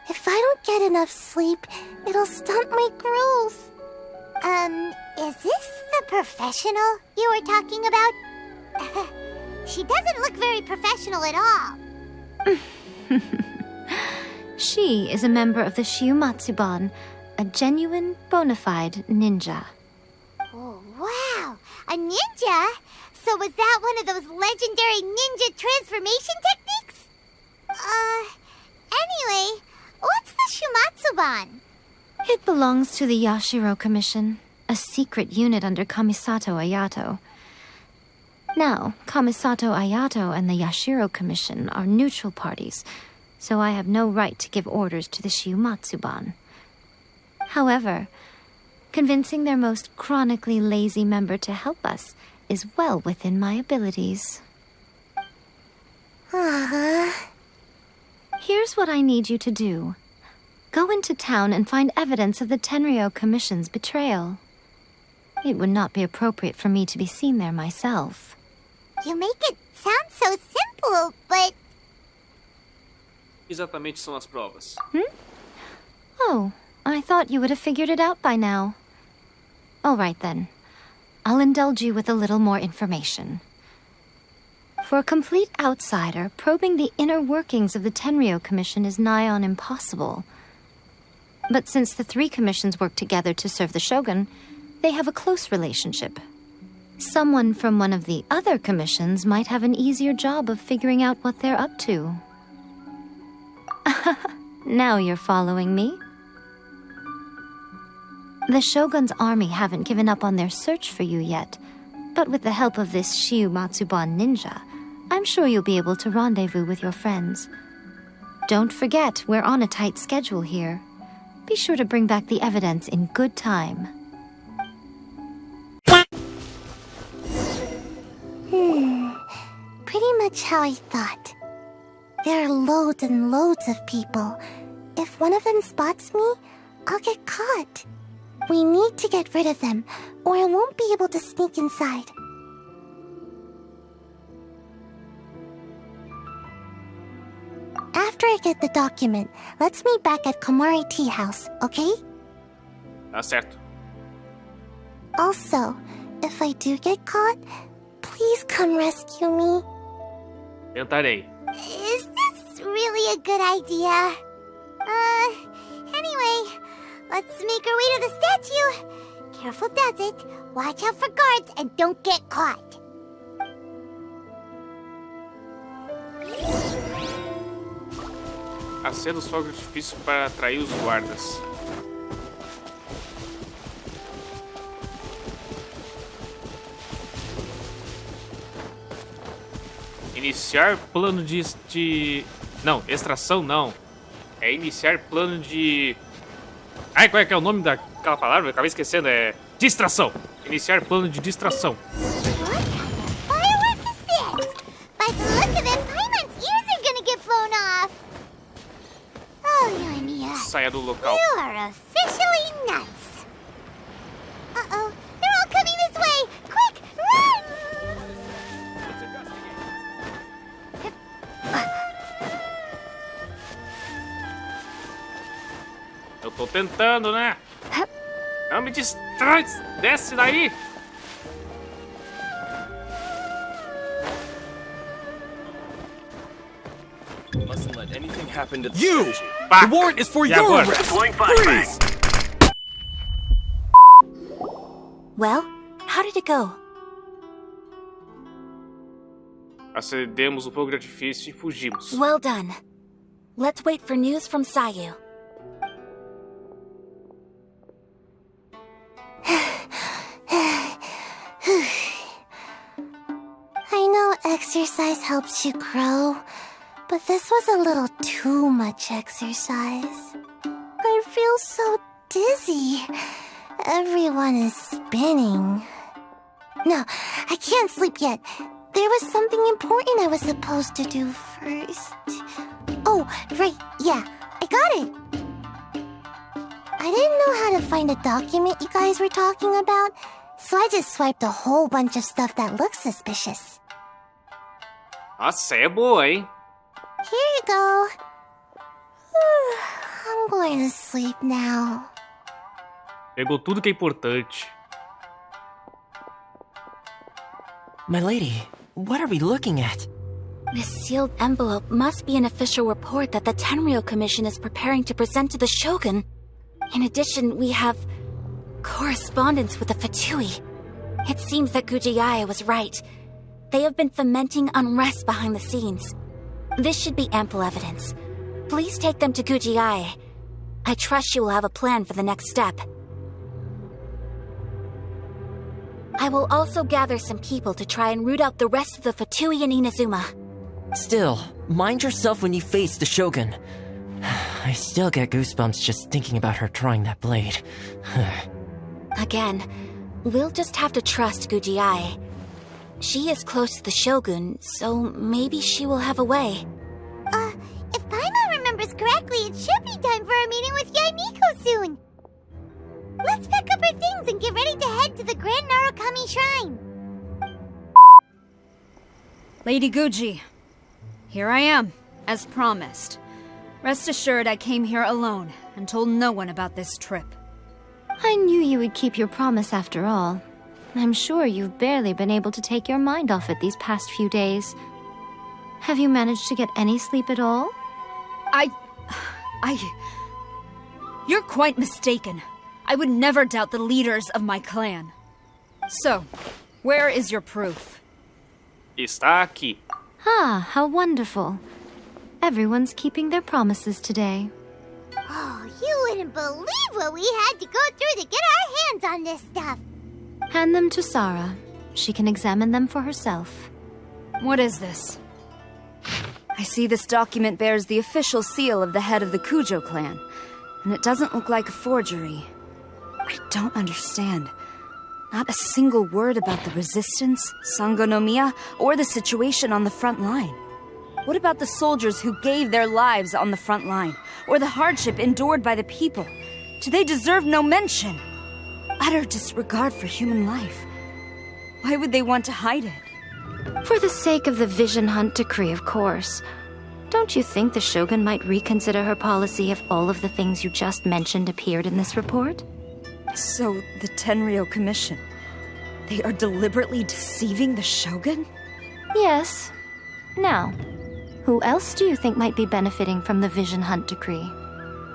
If I don't get enough sleep, it'll stunt my growth. Is this the professional you were talking about? She doesn't look very professional at all. She is a member of the Shiumatsuban, a genuine, bona fide ninja. Oh, wow! A ninja? So was that one of those legendary ninja transformation techniques? Anyway, what's the Shumatsuban? It belongs to the Yashiro Commission, a secret unit under Kamisato Ayato. Now, Kamisato Ayato and the Yashiro Commission are neutral parties, so I have no right to give orders to the Shiumatsuban. However, convincing their most chronically lazy member to help us is well within my abilities. Here's what I need you to do. Go into town and find evidence of the Tenryou Commission's betrayal. It would not be appropriate for me to be seen there myself. You make it sound so simple, but... Exatamente são as provas. Oh, I thought you would have figured it out by now. All right then. I'll indulge you with a little more information. For a complete outsider, probing the inner workings of the Tenryou Commission is nigh on impossible. But since the 3 commissions work together to serve the Shogun, they have a close relationship. Someone from one of the other commissions might have an easier job of figuring out what they're up to. Now you're following me. The Shogun's army haven't given up on their search for you yet, but with the help of this Shiumatsuban ninja, I'm sure you'll be able to rendezvous with your friends. Don't forget, we're on a tight schedule here. Be sure to bring back the evidence in good time. Pretty much how I thought. There are loads and loads of people. If one of them spots me, I'll get caught. We need to get rid of them, or I won't be able to sneak inside. After I get the document, let's meet back at Komari Tea House, okay? Tá certo. Also, if I do get caught, please come rescue me. Tentarei. Is this really a good idea? Anyway, let's make our way to the statue. Careful does it. Watch out for guards and don't get caught. Acenda os fogos de artifício para atrair os guardas. Iniciar plano de... Não, extração não. É iniciar plano de... Ai, qual é que é o nome daquela palavra? Eu acabei esquecendo, é... Distração. Iniciar plano de distração. Firework is this? By the look of it, Paimon's ears are gonna get blown off. Oh, Yoimiya. Saia do local. You are officially nuts. Uh-oh, they're all coming this way. Quick, run! Eu tô tentando, né? Não me distrai! Desce daí! Mustn't let anything happen to the You! statue. The warrant is for E your agora? arrest! Freeze! Well, how did it go? Acendemos o fogo de artifício e fugimos. Well done. Let's wait for news from Sayu. I know exercise helps you grow, but this was a little too much exercise. I feel so dizzy. Everyone is spinning. No, I can't sleep yet. There was something important I was supposed to do first. Oh, right, yeah, I got it. I didn't know how to find a document you guys were talking about, so I just swiped a whole bunch of stuff that looks suspicious. Nossa, é boa, hein? Here you go. I'm going to sleep now. Pegou tudo que é importante. My lady, what are we looking at? This sealed envelope must be an official report that the Tenryou Commission is preparing to present to the Shogun. In addition, we have correspondence with the Fatui. It seems that Gujiai was right. They have been fomenting unrest behind the scenes. This should be ample evidence. Please take them to Gujiai. I trust she will have a plan for the next step. I will also gather some people to try and root out the rest of the Fatui in Inazuma. Still, mind yourself when you face the Shogun. I still get goosebumps just thinking about her drawing that blade. Again, we'll just have to trust Gujiai. She is close to the Shogun, so maybe she will have a way. If Paimon remembers correctly, it should be time for a meeting with Yaimiko soon. Let's pack up our things and get ready to head to the Grand Narukami Shrine. Lady Guji, here I am, as promised. Rest assured I came here alone and told no one about this trip. I knew you would keep your promise after all. I'm sure you've barely been able to take your mind off it these past few days. Have you managed to get any sleep at all? You're quite mistaken. I would never doubt the leaders of my clan. So, where is your proof? Está aqui. Ah, how wonderful. Everyone's keeping their promises today. Oh, you wouldn't believe what we had to go through to get our hands on this stuff. Hand them to Sarah. She can examine them for herself. What is this? I see this document bears the official seal of the head of the Kujo clan, and it doesn't look like a forgery. I don't understand. Not a single word about the resistance, Sangonomiya, or the situation on the front line. What about the soldiers who gave their lives on the front line? Or the hardship endured by the people? Do they deserve no mention? Utter disregard for human life. Why would they want to hide it? For the sake of the Vision Hunt decree, of course. Don't you think the Shogun might reconsider her policy if all of the things you just mentioned appeared in this report? So, the Tenryou Commission, they are deliberately deceiving the Shogun? Yes. Now, who else do you think might be benefiting from the Vision Hunt decree?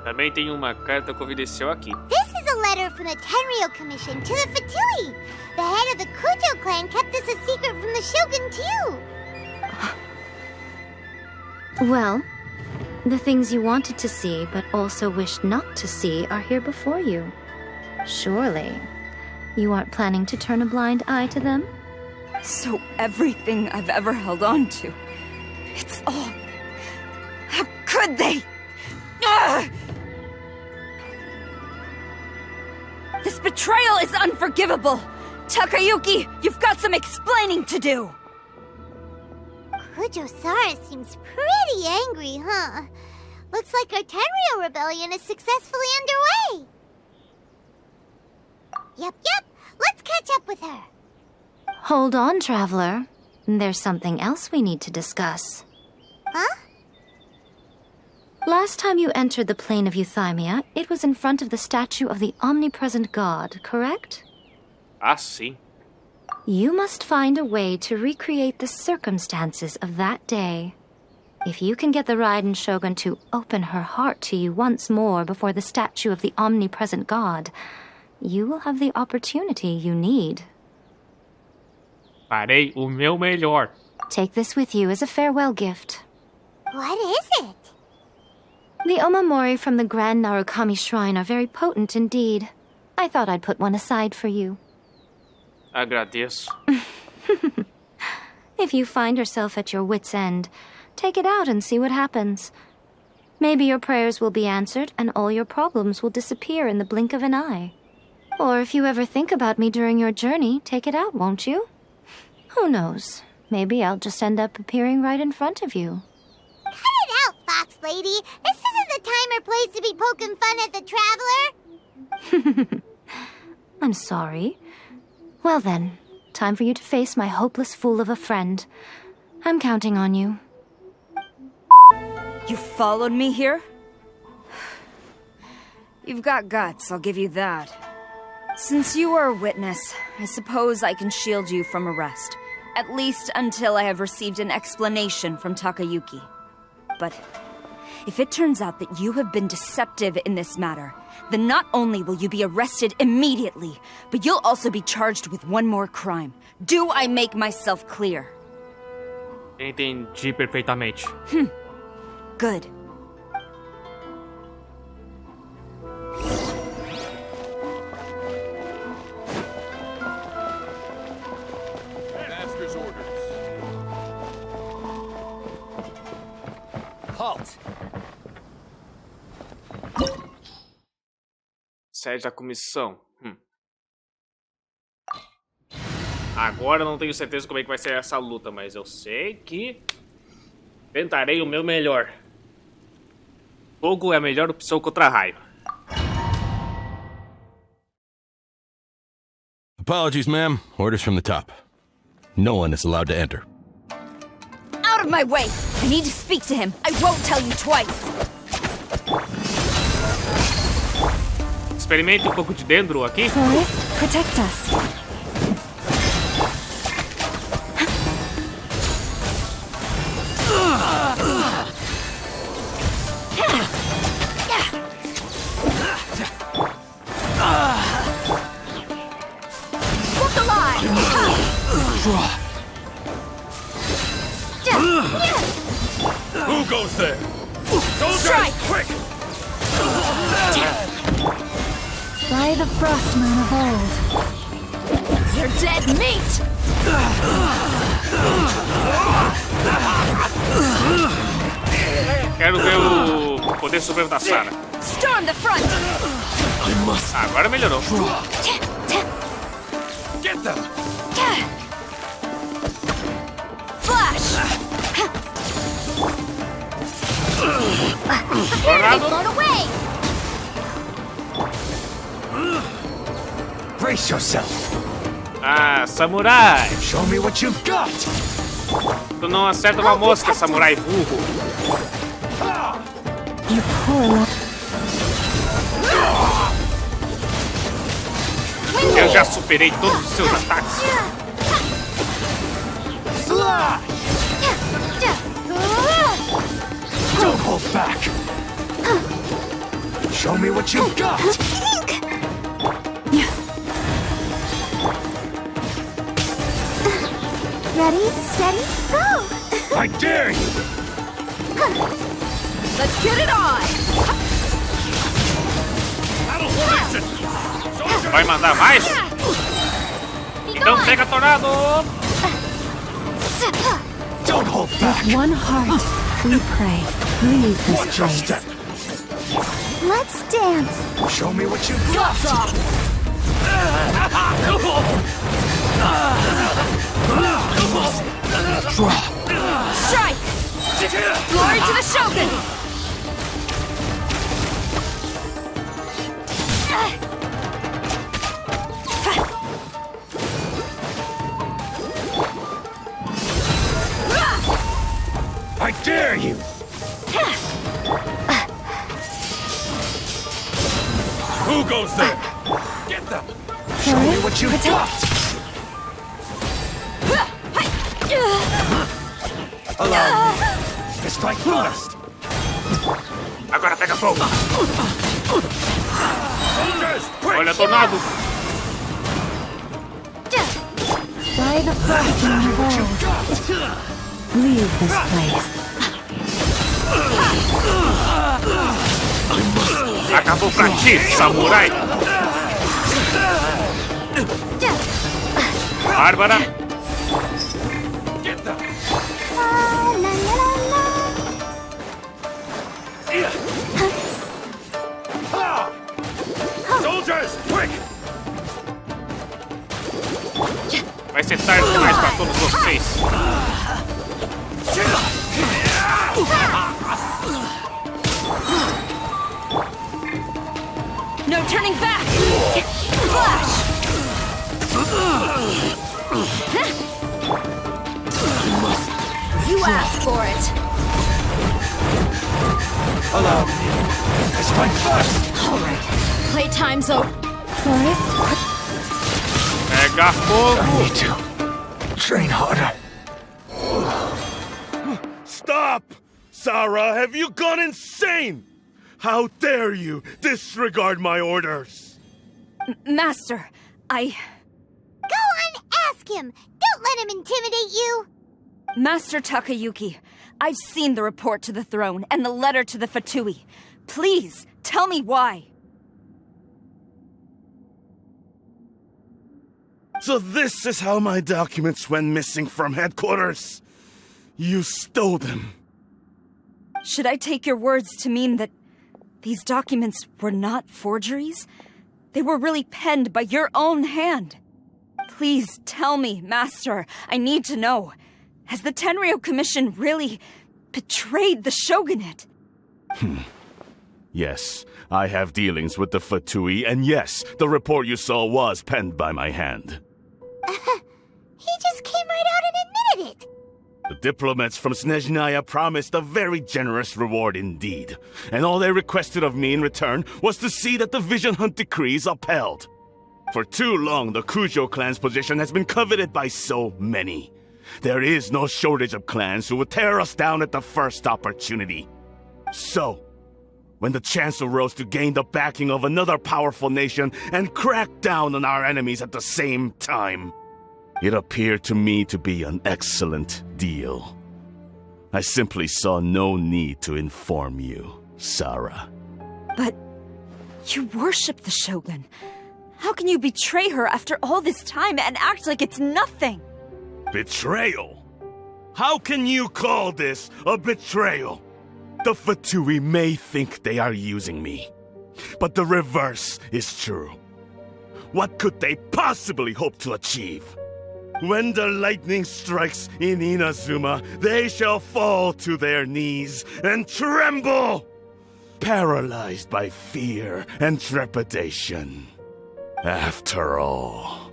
Também tem uma carta confidencial aqui. This is a letter from the Tenryou Commission to the Fatui. The head of the Kujo clan kept this a secret from the Shogun, too. Well, the things you wanted to see but also wished not to see are here before you. Surely, you aren't planning to turn a blind eye to them? So everything I've ever held on to, it's all... How could they? Ugh! This betrayal is unforgivable! Takayuki, you've got some explaining to do! Kujo-Sara seems pretty angry, huh? Looks like our Tenryou rebellion is successfully underway. Yep. Let's catch up with her. Hold on, Traveler. There's something else we need to discuss. Huh? Last time you entered the plane of Euthymia, it was in front of the statue of the omnipresent god, correct? Ah, sim. You must find a way to recreate the circumstances of that day. If you can get the Raiden Shogun to open her heart to you once more before the statue of the omnipresent god, you will have the opportunity you need. Farei o meu melhor. Take this with you as a farewell gift. What is it? The omamori from the Grand Narukami Shrine are very potent indeed. I thought I'd put one aside for you. Agradeço. If you find yourself at your wit's end, take it out and see what happens. Maybe your prayers will be answered and all your problems will disappear in the blink of an eye. Or if you ever think about me during your journey, take it out, won't you? Who knows? Maybe I'll just end up appearing right in front of you. Cut it out, Fox Lady. This isn't the time or place to be poking fun at the Traveler. I'm sorry. Well then, time for you to face my hopeless fool of a friend. I'm counting on you. You followed me here? You've got guts, I'll give you that. Since you are a witness, I suppose I can shield you from arrest. At least until I have received an explanation from Takayuki. But if it turns out that you have been deceptive in this matter, then not only will you be arrested immediately, but you'll also be charged with one more crime. Do I make myself clear? Entendi perfeitamente. Good. Master's orders. Halt! Sede da comissão. Agora eu não tenho certeza como é que vai ser essa luta, mas eu sei que tentarei o meu melhor. Fogo é a melhor opção contra a raiva. Apologies, ma'am. Orders from the top. No one is allowed to enter. Out of my way! I need to speak to him. I won't tell you twice. Experimente um pouco de dendro aqui. Forest, protect us. What's alive? Who goes there? Strike! Quick! By the frost moon of old. You're dead meat! Quero ver o poder supremo da Sarah. Storm the front! Agora melhorou. Get them! Flash! Prepare to be blown away! Brace yourself. Ah, samurai! Show me what you've got. Tu não acerta uma mosca, samurai burro. You poor Eu já superei todos os seus ataques. Don't hold back. Show me what you've got. Ready, steady, go! I dare you. Let's get it on! Vai mandar mais? Então pega, tornado! Don't hold back. With one heart, we pray. Leave this Watch your place. step. Let's dance! Show me what you've got. Strike! Glory to the Shogun! I dare you. Who goes there? Get them! Show me what you've got. Allow me to strike first. Agora pega fogo! Soldiers, quick! Olha, tornado! By the frost in your world, leave this place. Acabou pra ti, samurai! Bárbara! Get them! La, la, la, la. Soldiers, quick! Vai ser tarde demais pra todos vocês! No turning back! Flash! You asked for it! Allow me to strike first. Alright, playtime's over. Forest, Pega fogo! I need to train harder. Stop! Sarah, have you gone insane? How dare you disregard my orders? Master, Go and ask him! Don't let him intimidate you! Master Takayuki, I've seen the report to the throne and the letter to the Fatui. Please, tell me why. So this is how my documents went missing from headquarters. You stole them. Should I take your words to mean that these documents were not forgeries? They were really penned by your own hand. Please tell me, Master. I need to know. Has the Tenryou Commission really betrayed the shogunate? Yes, I have dealings with the Fatui, and yes, the report you saw was penned by my hand. He just came right out and admitted it! The diplomats from Snezhnaya promised a very generous reward indeed, and all they requested of me in return was to see that the Vision Hunt decrees upheld. For too long, the Kujo clan's position has been coveted by so many. There is no shortage of clans who would tear us down at the first opportunity. So, when the chance arose to gain the backing of another powerful nation and crack down on our enemies at the same time, it appeared to me to be an excellent deal. I simply saw no need to inform you, Sarah. But you worship the Shogun. How can you betray her after all this time and act like it's nothing? Betrayal? How can you call this a betrayal? The Fatui may think they are using me, but the reverse is true. What could they possibly hope to achieve? When the lightning strikes in Inazuma, they shall fall to their knees and tremble, paralyzed by fear and trepidation. After all,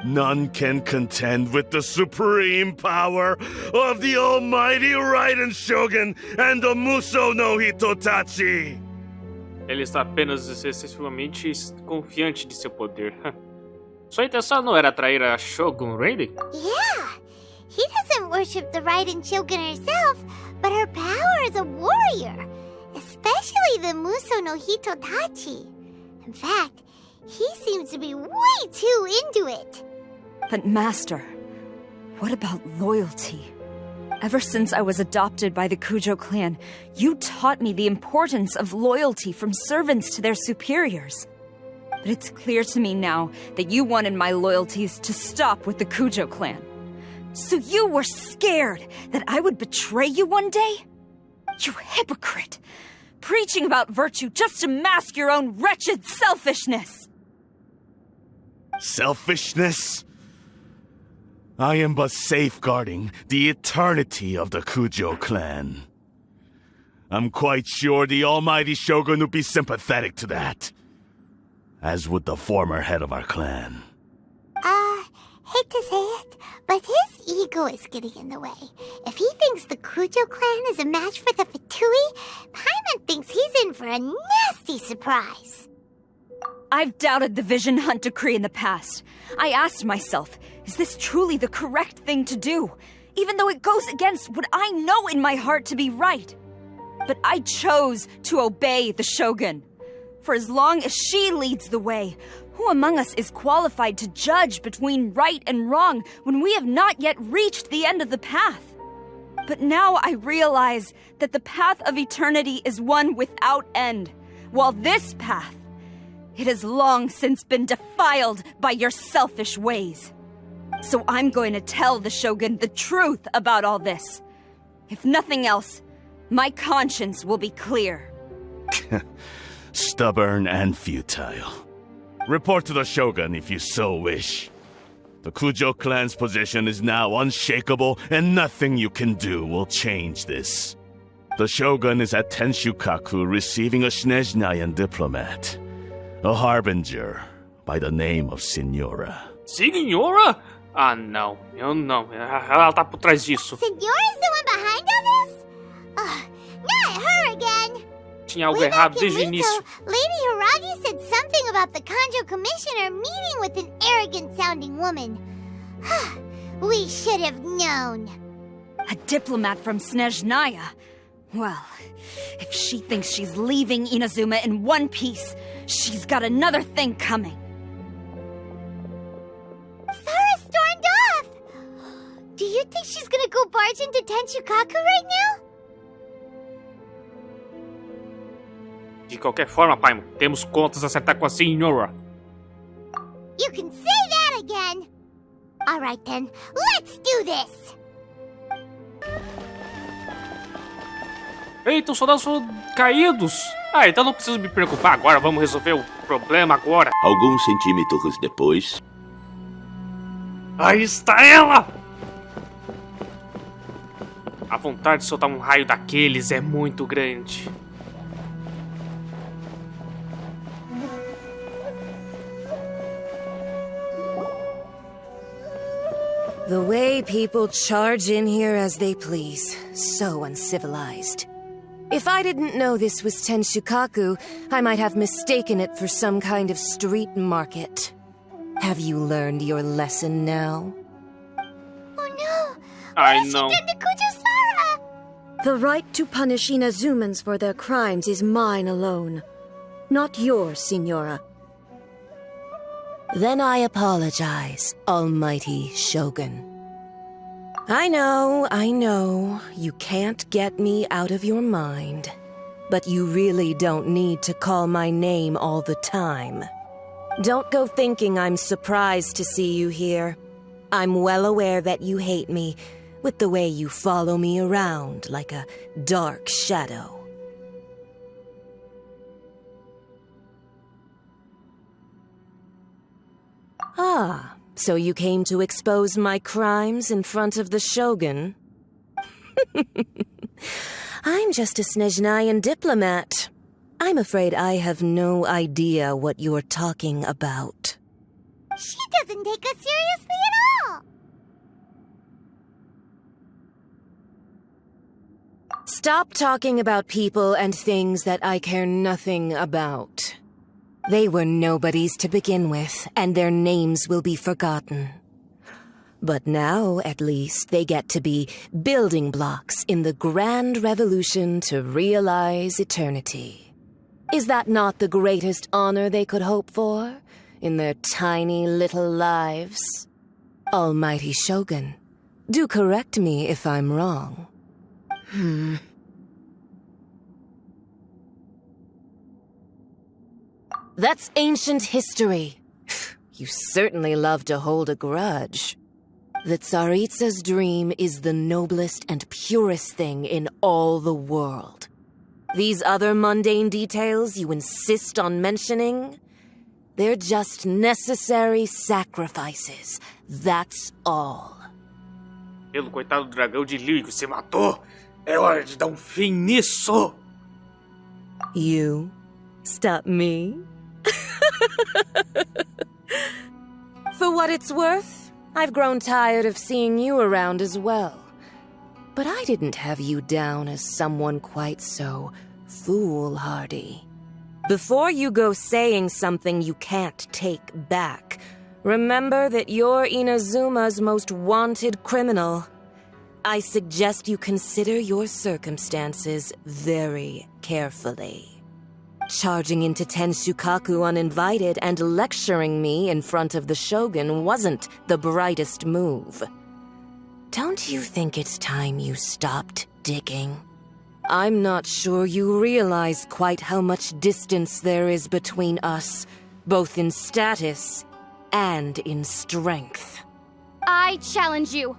none can contend with the supreme power of the almighty Raiden Shogun and the Muso no Hitotachi. Ele está apenas excessivamente confiante de seu poder. Sua intenção não era atrair a Shogun Raiden? Yeah, he doesn't worship the Raiden Shogun herself, but her power as a warrior, especially the Muso no Hitotachi. In fact, he seems to be way too into it. But Master, what about loyalty? Ever since I was adopted by the Kujo clan, you taught me the importance of loyalty from servants to their superiors. But it's clear to me now that you wanted my loyalties to stop with the Kujo clan. So you were scared that I would betray you one day? You hypocrite! Preaching about virtue just to mask your own wretched selfishness! Selfishness? I am but safeguarding the eternity of the Kujo clan. I'm quite sure the almighty Shogun would be sympathetic to that. As would the former head of our clan. Hate to say it, but his ego is getting in the way. If he thinks the Kujo clan is a match for the Fatui, Paimon thinks he's in for a nasty surprise. I've doubted the Vision Hunt decree in the past. I asked myself, is this truly the correct thing to do? Even though it goes against what I know in my heart to be right. But I chose to obey the Shogun. For as long as she leads the way, who among us is qualified to judge between right and wrong when we have not yet reached the end of the path? But now I realize that the path of eternity is one without end, while this path, it has long since been defiled by your selfish ways. So I'm going to tell the Shogun the truth about all this. If nothing else, my conscience will be clear. Stubborn and futile. Report to the Shogun if you so wish. The Kujo clan's position is now unshakable, and nothing you can do will change this. The Shogun is at Tenshukaku receiving a Snezhnayan diplomat. A harbinger by the name of Signora. Signora? Ah, não. Eu não. Ela tá por trás disso. Signora's the one behind all this? Not her again. Tinha algo errado desde o início. Lady Hiragi said something about the Kanjo Commissioner meeting with an arrogant-sounding woman. We should have known. A diplomat from Snezhnaya? Well, if she thinks she's leaving Inazuma in one piece, she's got another thing coming. Sarah stormed off! Do you think she's gonna go barge into Tenshukaku right now? De qualquer forma, Paimon, temos contas a acertar com a Signora. You can say that again! Alright then, let's do this! Eita, os soldados foram caídos. Ah, então não preciso me preocupar agora. Vamos resolver o problema agora. Alguns centímetros depois. Aí está ela! A vontade de soltar um raio daqueles é muito grande. The way people charge in here as they please. So uncivilized. If I didn't know this was Tenshukaku, I might have mistaken it for some kind of street market. Have you learned your lesson now? Oh no! I know. What has she done to Kujo-Sara? The right to punish Inazumans for their crimes is mine alone. Not yours, Signora. Then I apologize, Almighty Shogun. I know, you can't get me out of your mind. But you really don't need to call my name all the time. Don't go thinking I'm surprised to see you here. I'm well aware that you hate me, with the way you follow me around like a dark shadow. Ah, So you came to expose my crimes in front of the Shogun? I'm just a Snezhnayan diplomat. I'm afraid I have no idea what you're talking about. She doesn't take us seriously at all! Stop talking about people and things that I care nothing about. They were nobodies to begin with, and their names will be forgotten. But now, at least, they get to be building blocks in the grand revolution to realize eternity. Is that not the greatest honor they could hope for in their tiny little lives? Almighty Shogun, do correct me if I'm wrong. That's ancient history. You certainly love to hold a grudge. The Tsaritsa's dream is the noblest and purest thing in all the world. These other mundane details you insist on mentioning, they're just necessary sacrifices. That's all. Pelo coitado do dragão de Lírico, você matou! É hora de dar fim nisso! You? Stop me? For what it's worth, I've grown tired of seeing you around as well. But I didn't have you down as someone quite so foolhardy. Before you go saying something you can't take back, remember that you're Inazuma's most wanted criminal. I suggest you consider your circumstances very carefully. Charging into Tenshukaku uninvited and lecturing me in front of the Shogun wasn't the brightest move. Don't you think it's time you stopped digging? I'm not sure you realize quite how much distance there is between us, both in status and in strength. I challenge you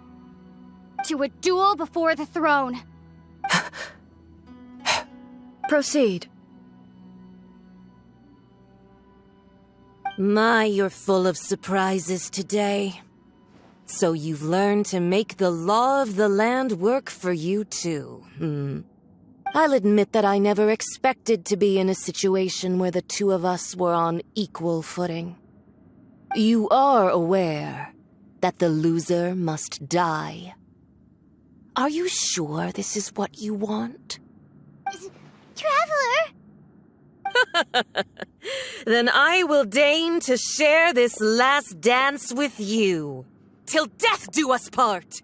to a duel before the throne. Proceed. My, you're full of surprises today. So you've learned to make the law of the land work for you too, I'll admit that I never expected to be in a situation where the two of us were on equal footing. You are aware that the loser must die. Are you sure this is what you want? Traveler! Then I will deign to share this last dance with you. Till death do us part!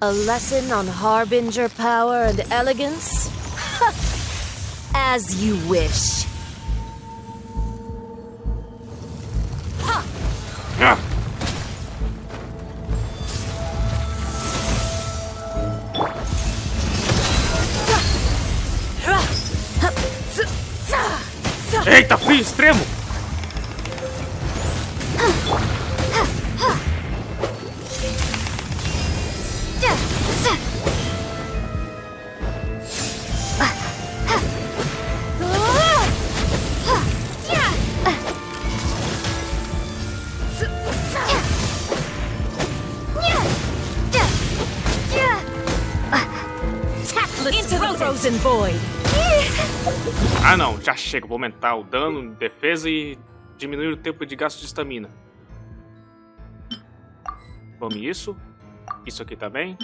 A lesson on harbinger power and elegance? As you wish. Eita, frio extremo! Into the frozen void. Ah não, já chega, vou aumentar o dano, defesa e diminuir o tempo de gasto de estamina. Vamos isso. Isso aqui também.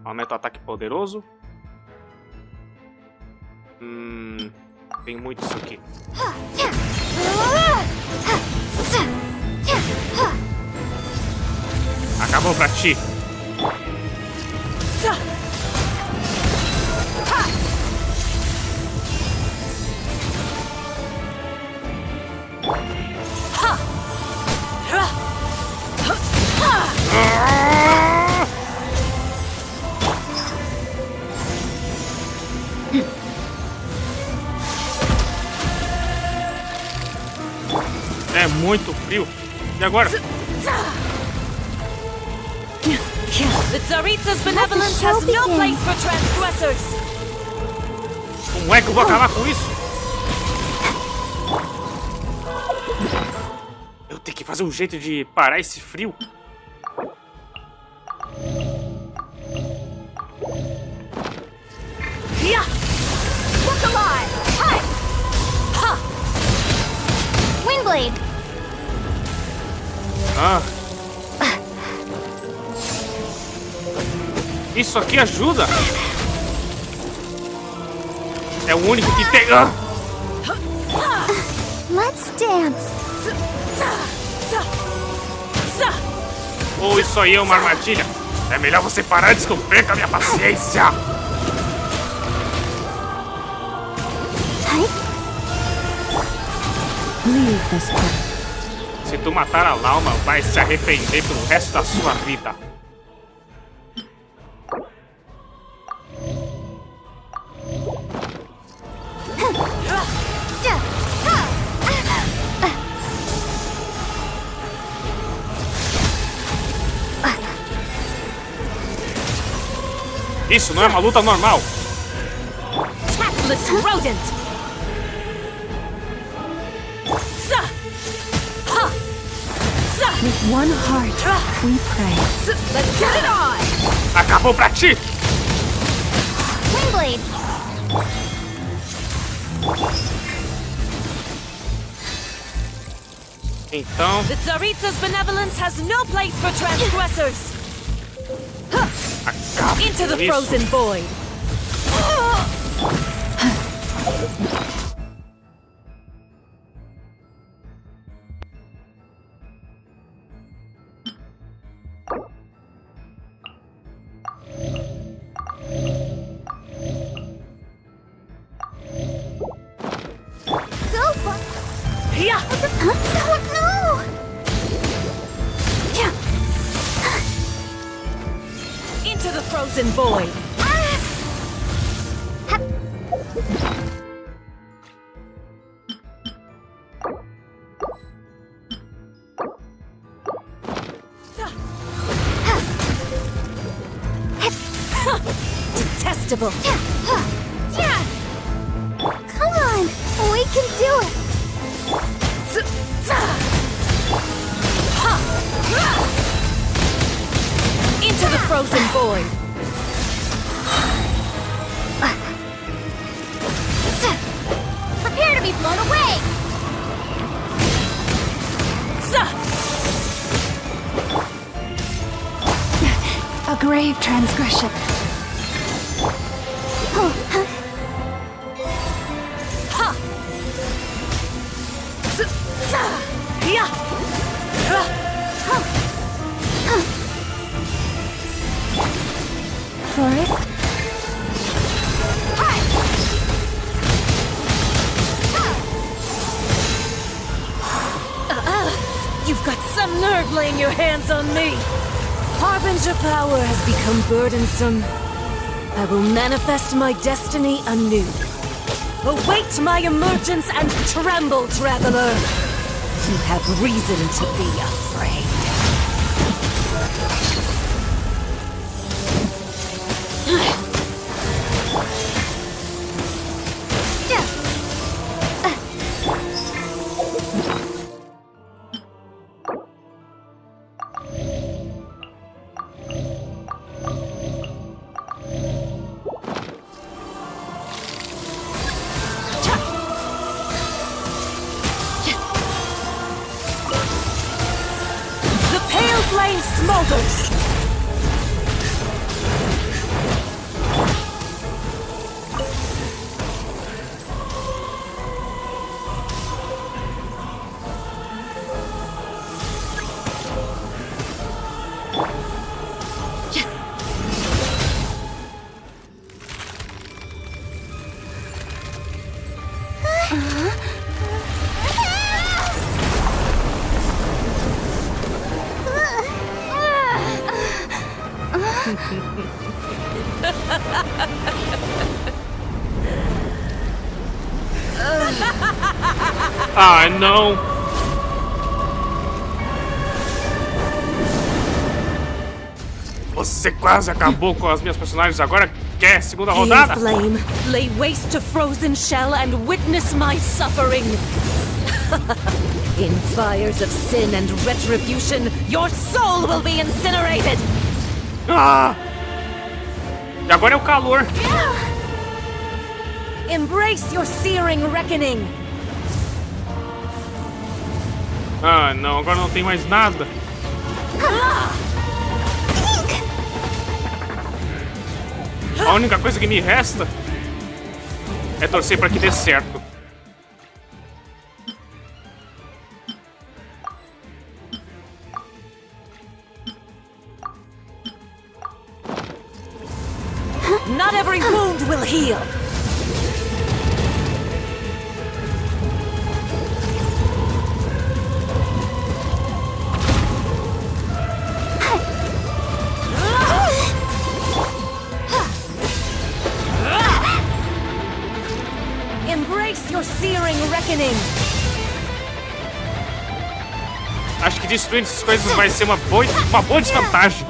Aumenta o ataque poderoso. Tem muito isso aqui. Acabou pra ti. É muito frio. E agora? The Tsaritsa's benevolence has no place for transgressors. Como é que eu vou acabar com isso? fazer um jeito de parar esse frio. Yeah! Look alive! Hi! Ha! Windblade! Ah. Isso aqui ajuda. É o único que tem. Ah. Let's dance. Ou isso aí é uma armadilha. É melhor você parar de sofrer com a minha paciência. Se tu matar a Lauma, vai se arrepender pelo resto da sua vida. Isso não é uma luta normal. Tactless rodent! With one heart, we pray. Let's get it on! Acabou pra ti! Windblade! Então... The Tsaritsa's benevolence has no place for transgressors! Into the frozen void! Into the frozen void! Detestable! Come on, we can do it. Into the frozen void! Prepare to be blown away! A grave transgression. Forest? You've got some nerve laying your hands on me! Harbinger power has become burdensome. I will manifest my destiny anew. Await my emergence and tremble, traveler! You have reason to be afraid. Flame smolders! Ah, não! Você quase acabou com as minhas personagens, agora quer segunda rodada? Flame, lay waste to frozen shell and witness my suffering. In fires of sin and retribution, your soul will be incinerated! Ah! E agora é o calor. Embrace your searing reckoning! Ah, não, agora não tem mais nada. A única coisa que me resta é torcer para que dê certo. Not every wound will heal! Embrace your searing reckoning! Acho que destruindo essas coisas vai ser uma boa desvantagem.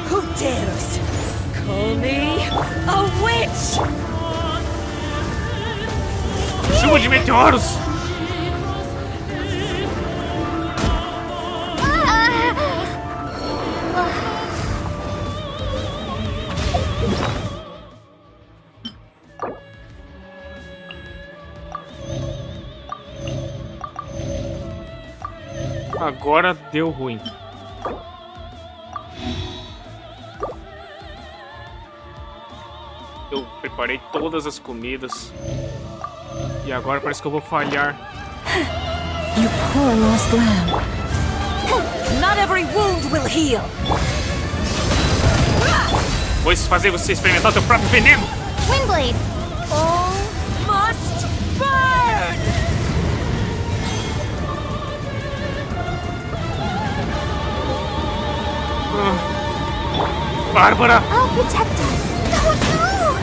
Who dares call me a witch? Chuva de meteoros! Agora deu ruim. Eu preparei todas as comidas. E agora parece que eu vou falhar. You poor lost lamb. Not every wound will heal. Vou fazer você experimentar o teu próprio veneno. Windblade. All must burn. Bárbara! I'll protect us. No!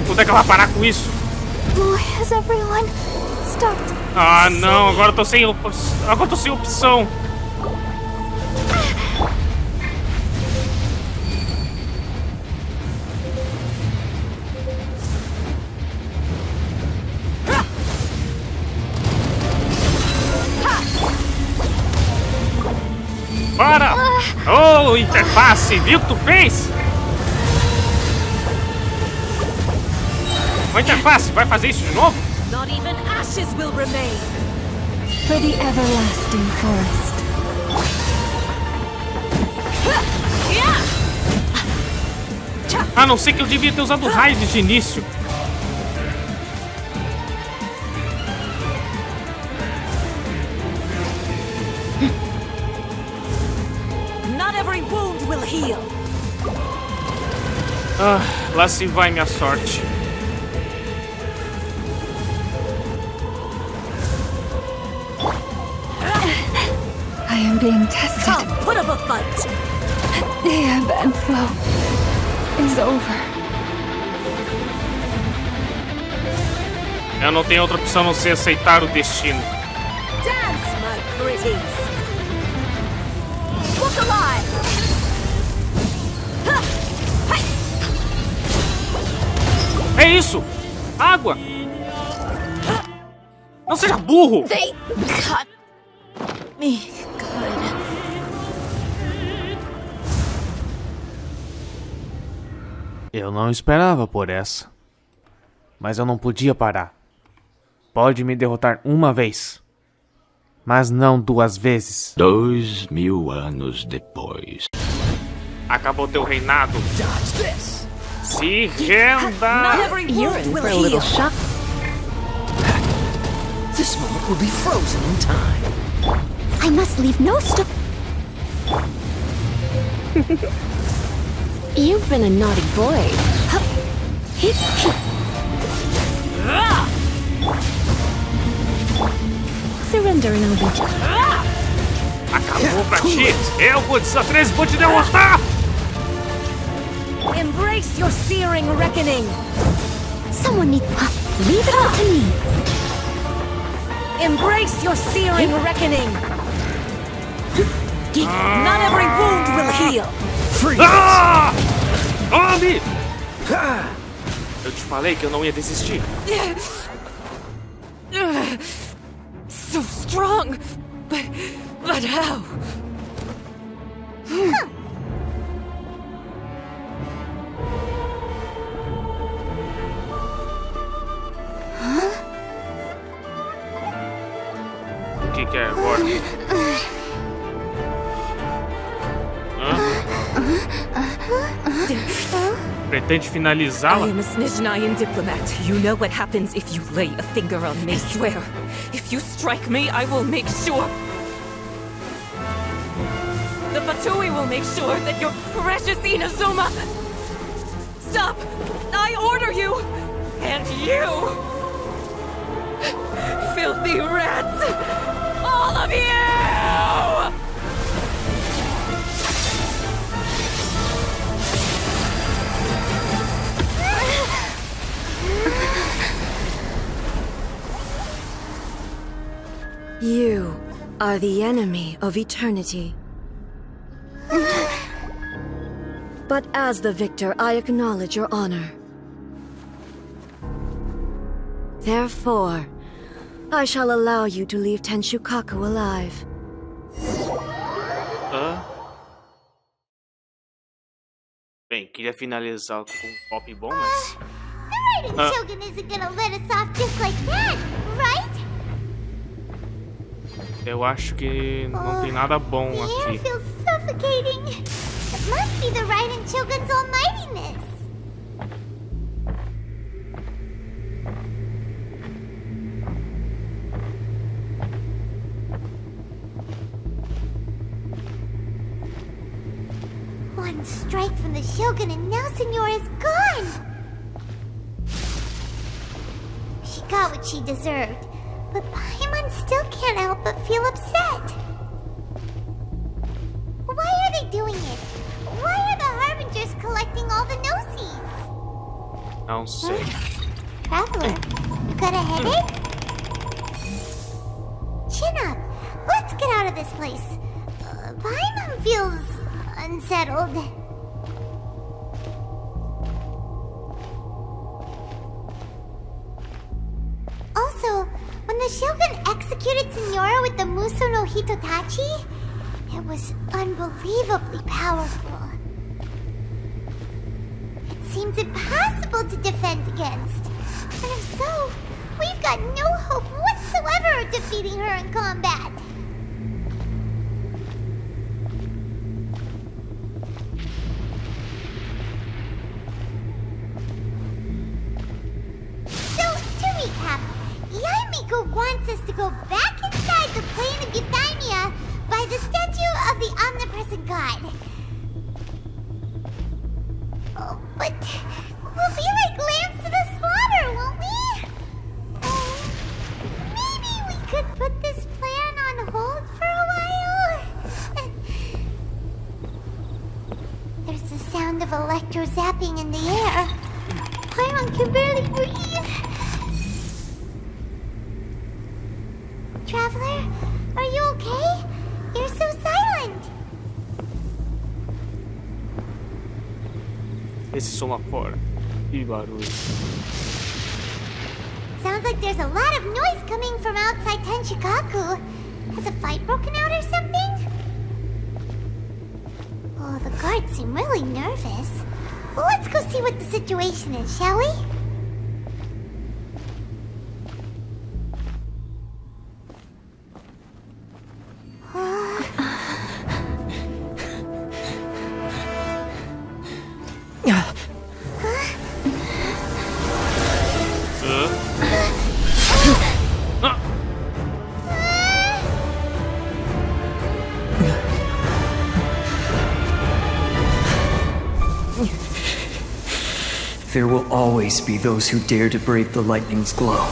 Quando é que ela vai parar com isso? Has everyone stopped? Ah, não, agora eu tô sem opção. Para! Oh, interface, viu o que tu fez? Ô, interface, vai fazer isso de novo? Not even ashes will remain. For the everlasting forest. A não ser que eu devia ter usado o raio de início. Not every wound will heal. Ah, lá se vai minha sorte. I am being tested. Come, put up a fight. The ebb and flow is over. Eu não tenho outra opção a não ser aceitar o destino. Dance, my pretties. Look alive. É isso! Água! Não seja burro! They cut me good. Eu não esperava por essa. Mas eu não podia parar. Pode me derrotar uma vez. Mas não 2 vezes. 2000 anos depois. Acabou teu reinado. Se renda! You're in for a little shock. This moment will be frozen in time. I must leave no stone. You've been a naughty boy. Surrender and I'll be just. Acabou pra ti! Eu, Godzilla 13, vou te derrotar! Embrace your searing reckoning. Someone needs help. Leave it all to me. Embrace your searing reckoning. Not every wound will heal. Tome! Eu te falei que eu não ia desistir. So strong, but how? O que é agora? Pretende finalizá-la? I am a Snezhnayan diplomat. You know what happens if you lay a finger on me. I swear, if you strike me, I will make sure. The Fatui will make sure that your precious Inazuma. Stop! I order you! And you! Filthy rats! All of you! You are the enemy of eternity. But as the victor, I acknowledge your honor. Therefore, I shall allow you to leave Tenshukaku alive. Bem, queria finalizar com um golpe bom, mas... The Raiden Shogun isn't gonna let us off just like that, right? Eu acho que não tem nada bom The air aqui. feels suffocating. It must be the Raiden Shogun's almightiness. One strike from the Shogun and now Signora's gone! She got what she deserved, but Paimon still can't help but feel upset. Why are they doing it? Why are the Harbingers collecting all the no-seeds? Não sei. Traveler, you got a headache? Chin up. Let's get out of this place. Paimon feels unsettled. Also, when the Shogun executed Signora with the Muso no Hitotachi, it was unbelievably powerful. It seems impossible to defend against. And if so, we've got no hope whatsoever of defeating her in combat. So, to recap, Yaimiko wants us to go back inside the plane of Euthymia by the statue of the omnipresent god. Oh, but we'll be like lambs to the slaughter, won't we? Maybe we could put this plan on hold for a while? There's the sound of electro zapping in the air. Paimon can barely breathe. Traveler, are you okay? You're so silent. Esse som lá fora. Que barulho. Sounds like there's a lot of noise coming from outside Tenshukaku. Has a fight broken out or something? Oh, the guards seem really nervous. Well, let's go see what the situation is, shall we? There will always be those who dare to brave the lightning's glow.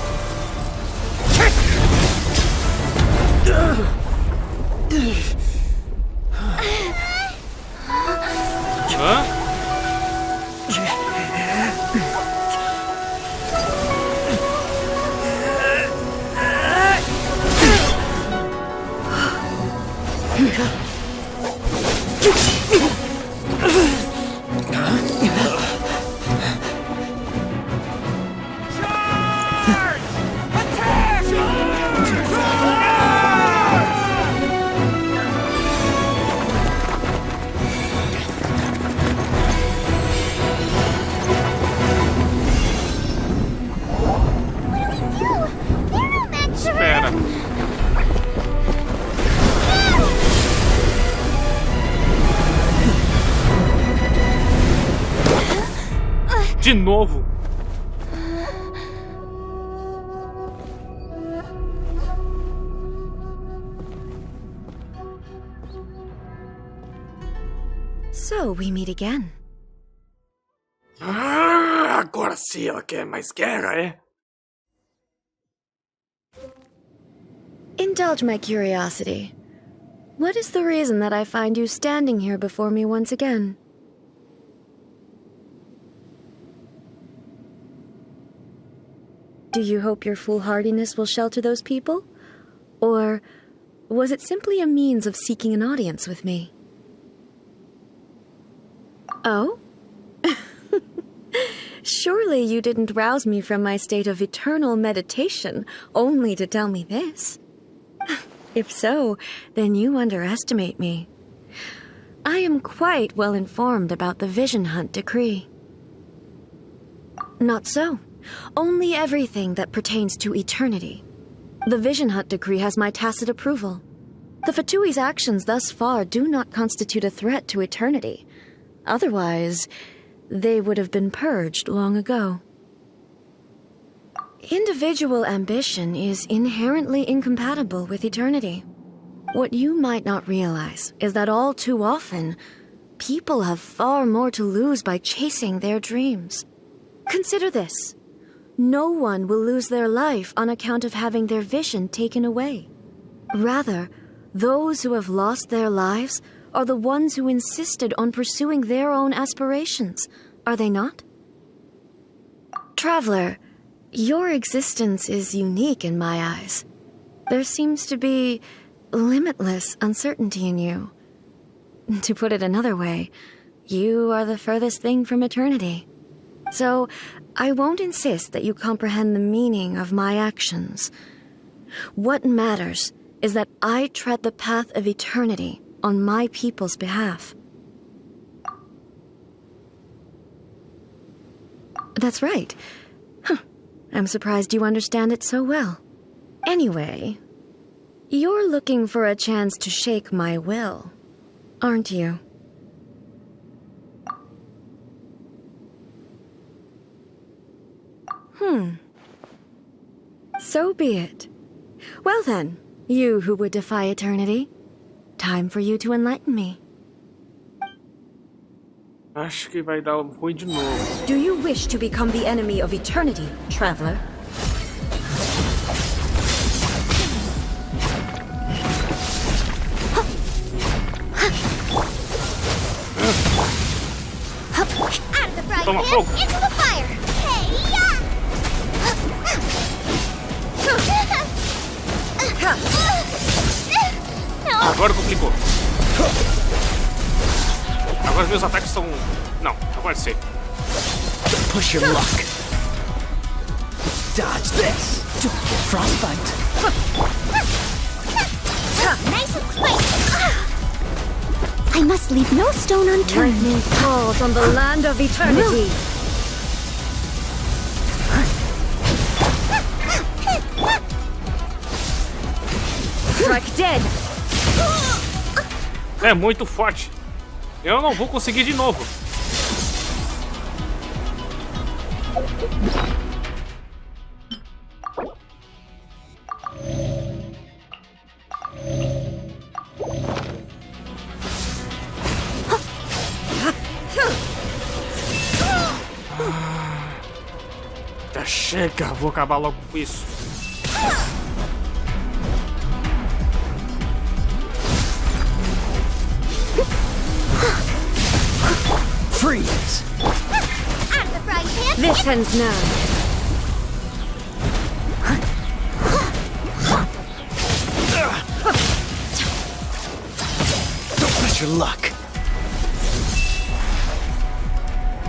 Espera. De novo. So, we meet again. Agora sim ela quer mais guerra, é? Indulge my curiosity. What is the reason that I find you standing here before me once again? Do you hope your foolhardiness will shelter those people? Or was it simply a means of seeking an audience with me? Oh? Surely you didn't rouse me from my state of eternal meditation only to tell me this. If so, then you underestimate me. I am quite well informed about the Vision Hunt decree. Not so. Only everything that pertains to eternity. The Vision Hunt decree has my tacit approval. The Fatui's actions thus far do not constitute a threat to eternity. Otherwise, they would have been purged long ago. Individual ambition is inherently incompatible with eternity. What you might not realize is that all too often, people have far more to lose by chasing their dreams. Consider this. No one will lose their life on account of having their vision taken away. Rather, those who have lost their lives are the ones who insisted on pursuing their own aspirations, are they not? Traveler, your existence is unique in my eyes. There seems to be limitless uncertainty in you. To put it another way, you are the furthest thing from eternity. So, I won't insist that you comprehend the meaning of my actions. What matters is that I tread the path of eternity on my people's behalf. That's right. I'm surprised you understand it so well. Anyway, you're looking for a chance to shake my will, aren't you? So be it. Well then, you who would defy eternity, time for you to enlighten me. Acho que vai dar ruim de novo. Do you wish to become the enemy of eternity, traveler? Out of the frying Toma pan, fogo. into the fire! Hey-ya! No. Agora complicou. Agora meus ataques são... Não, não pode ser. Push your luck. Dodge this. Don't get frostbite. Nice and spicy! I must leave no stone unturned. Lightning falls on the land of eternity. Strike dead. É muito forte. Eu não vou conseguir de novo. Já chega, vou acabar logo com isso. Freeze! Out of the frying pan! This ends now. Don't push your luck.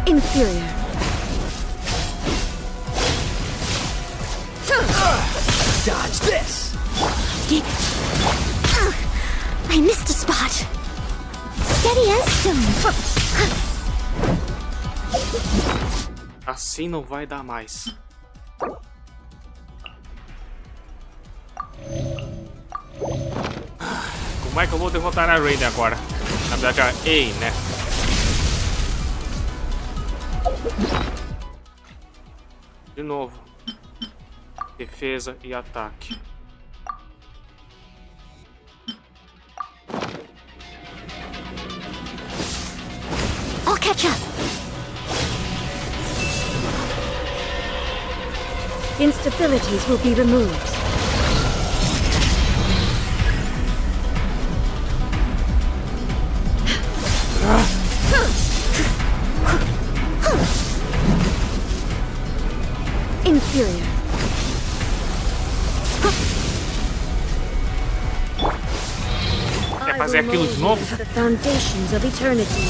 Inferior. Dodge this! I missed a spot. Steady as stone. Assim não vai dar mais. Como é que eu vou derrotar a Raiden agora? Na verdade, a Ei, né? De novo. Defesa e ataque. I'll catch up. Instabilities will be removed. Inferior. Quer fazer aquilo de novo? The foundations of eternity.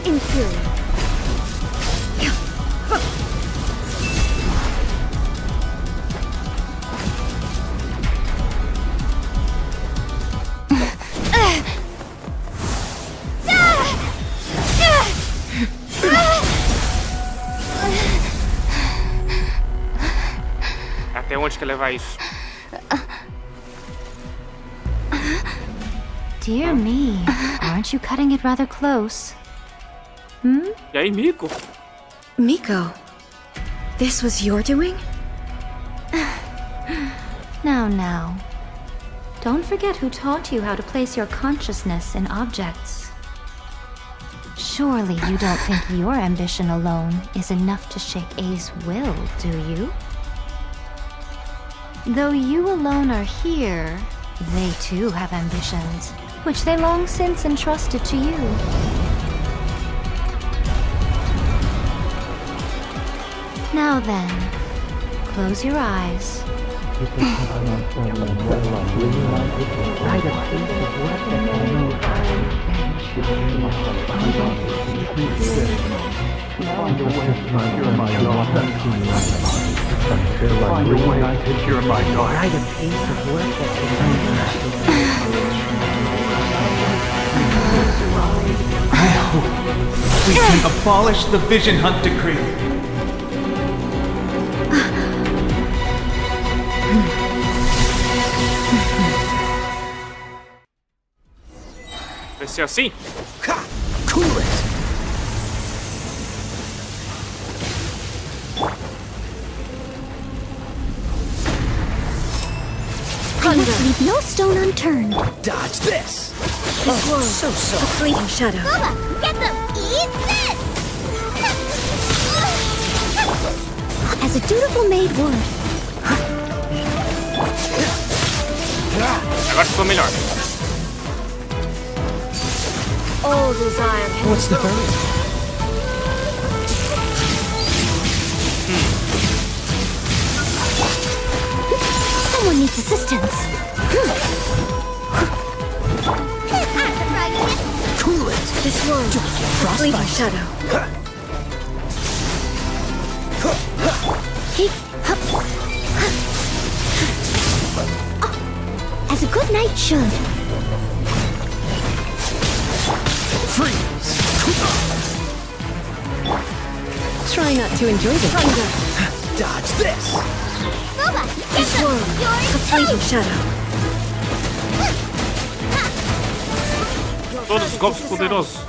Inferior. Até onde quer levar isso? Dear me, aren't you cutting it rather close? Hmm? E aí, Miko? Miko, this was your doing? Now. Don't forget who taught you how to place your consciousness in objects. Surely you don't think your ambition alone is enough to shake A's will, do you? Though you alone are here, they too have ambitions, which they long since entrusted to you. Now then, close your eyes. We can abolish the Vision Hunt Decree. Vai ser assim? Cool it! I must leave no stone unturned. Dodge this! This world, so a fleeting shadow. Bubba, get them! Eat this! As a dutiful maid would. Agora ficou melhor. All desire. What's the hurry? Someone needs assistance. Cool it! This world, a fleeting shadow. As a good knight should. Freeze! Try not to enjoy this. Thunder! Dodge this! Bubba, This world, a fleeting shadow. Todos os golpes poderosos.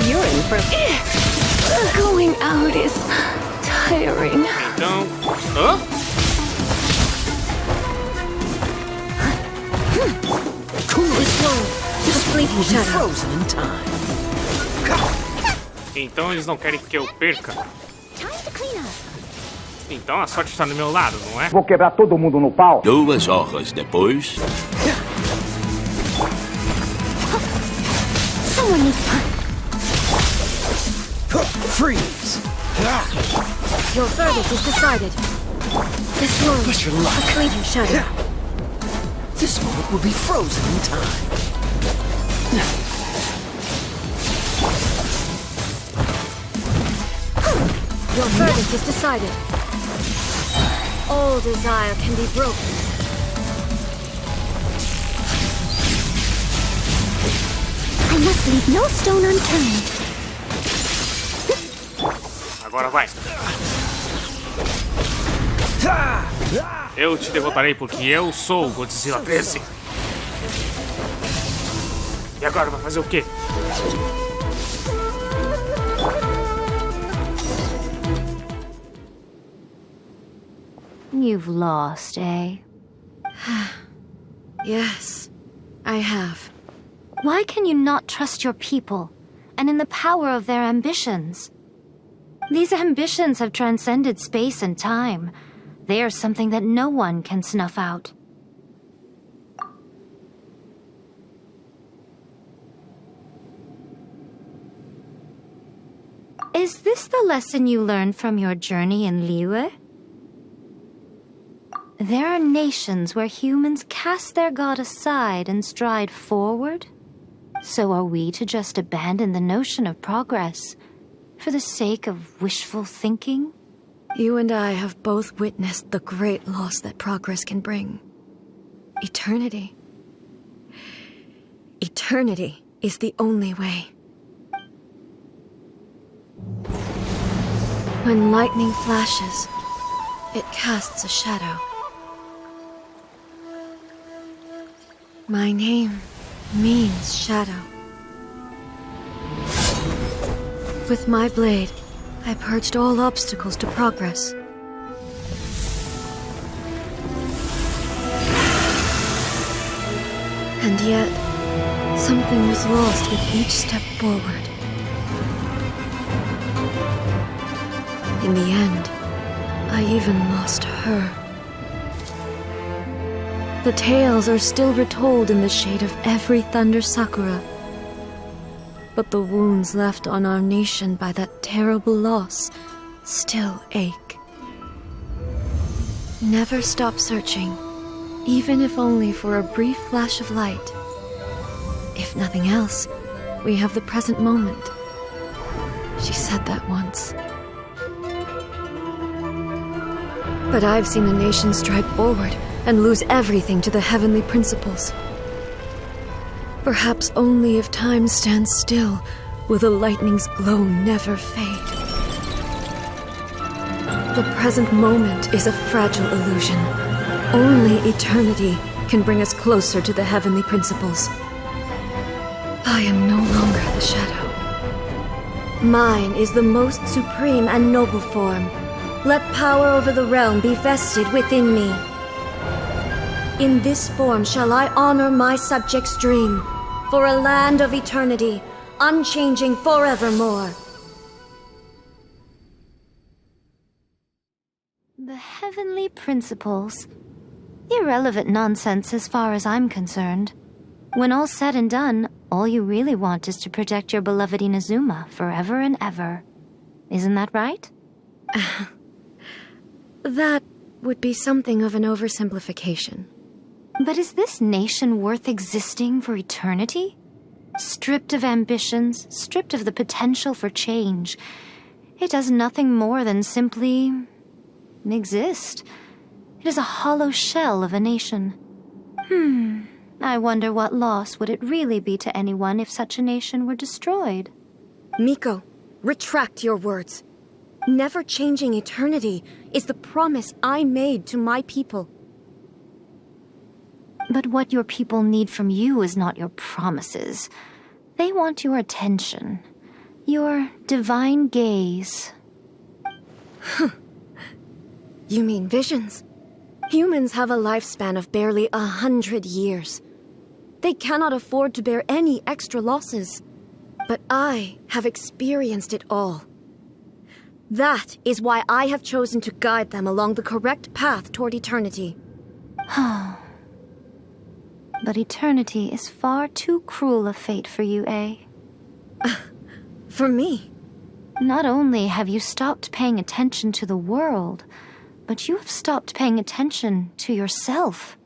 You're in for going out is tiring. Então, hã? This world, a fleeting shadow. Frozen in time. Então eles não querem que eu perca. Time to clean up. Então a sorte está do meu lado, não é? Vou quebrar todo mundo no pau. 2 horas depois. Someone needs to... Freeze! Your verdict is decided. This moment, Push your luck. a fleeting shadow. This moment will be frozen in time. Your verdict is decided. All desire can be broken. I must leave no stone unturned. Agora vai. Eu te derrotarei porque eu sou o Godzilla 13. E agora vai fazer o quê? You've lost, eh? Yes, I have. Why can you not trust your people and in the power of their ambitions? These ambitions have transcended space and time. They are something that no one can snuff out. Is this the lesson you learned from your journey in Liyue? There are nations where humans cast their god aside and stride forward. So are we to just abandon the notion of progress for the sake of wishful thinking? You and I have both witnessed the great loss that progress can bring. Eternity. Eternity is the only way. When lightning flashes, it casts a shadow. My name means shadow. With my blade, I purged all obstacles to progress. And yet, something was lost with each step forward. In the end, I even lost her. The tales are still retold in the shade of every Thunder Sakura. But the wounds left on our nation by that terrible loss still ache. Never stop searching, even if only for a brief flash of light. If nothing else, we have the present moment. She said that once. But I've seen a nation stride forward and lose everything to the heavenly principles. Perhaps only if time stands still will the lightning's glow never fade. The present moment is a fragile illusion. Only eternity can bring us closer to the heavenly principles. I am no longer the shadow. Mine is the most supreme and noble form. Let power over the realm be vested within me. In this form shall I honor my subjects' dream, for a land of eternity, unchanging forevermore. The heavenly principles. Irrelevant nonsense as far as I'm concerned. When all's said and done, all you really want is to protect your beloved Inazuma forever and ever. Isn't that right? That would be something of an oversimplification. But is this nation worth existing for eternity? Stripped of ambitions, stripped of the potential for change, it does nothing more than simply exist. It is a hollow shell of a nation. I wonder what loss would it really be to anyone if such a nation were destroyed. Miko, retract your words. Never changing eternity is the promise I made to my people. But what your people need from you is not your promises. They want your attention. Your divine gaze. You mean visions? Humans have a lifespan of barely 100 years. They cannot afford to bear any extra losses. But I have experienced it all. That is why I have chosen to guide them along the correct path toward eternity. But eternity is far too cruel a fate for you, eh? For me? Not only have you stopped paying attention to the world, but you have stopped paying attention to yourself.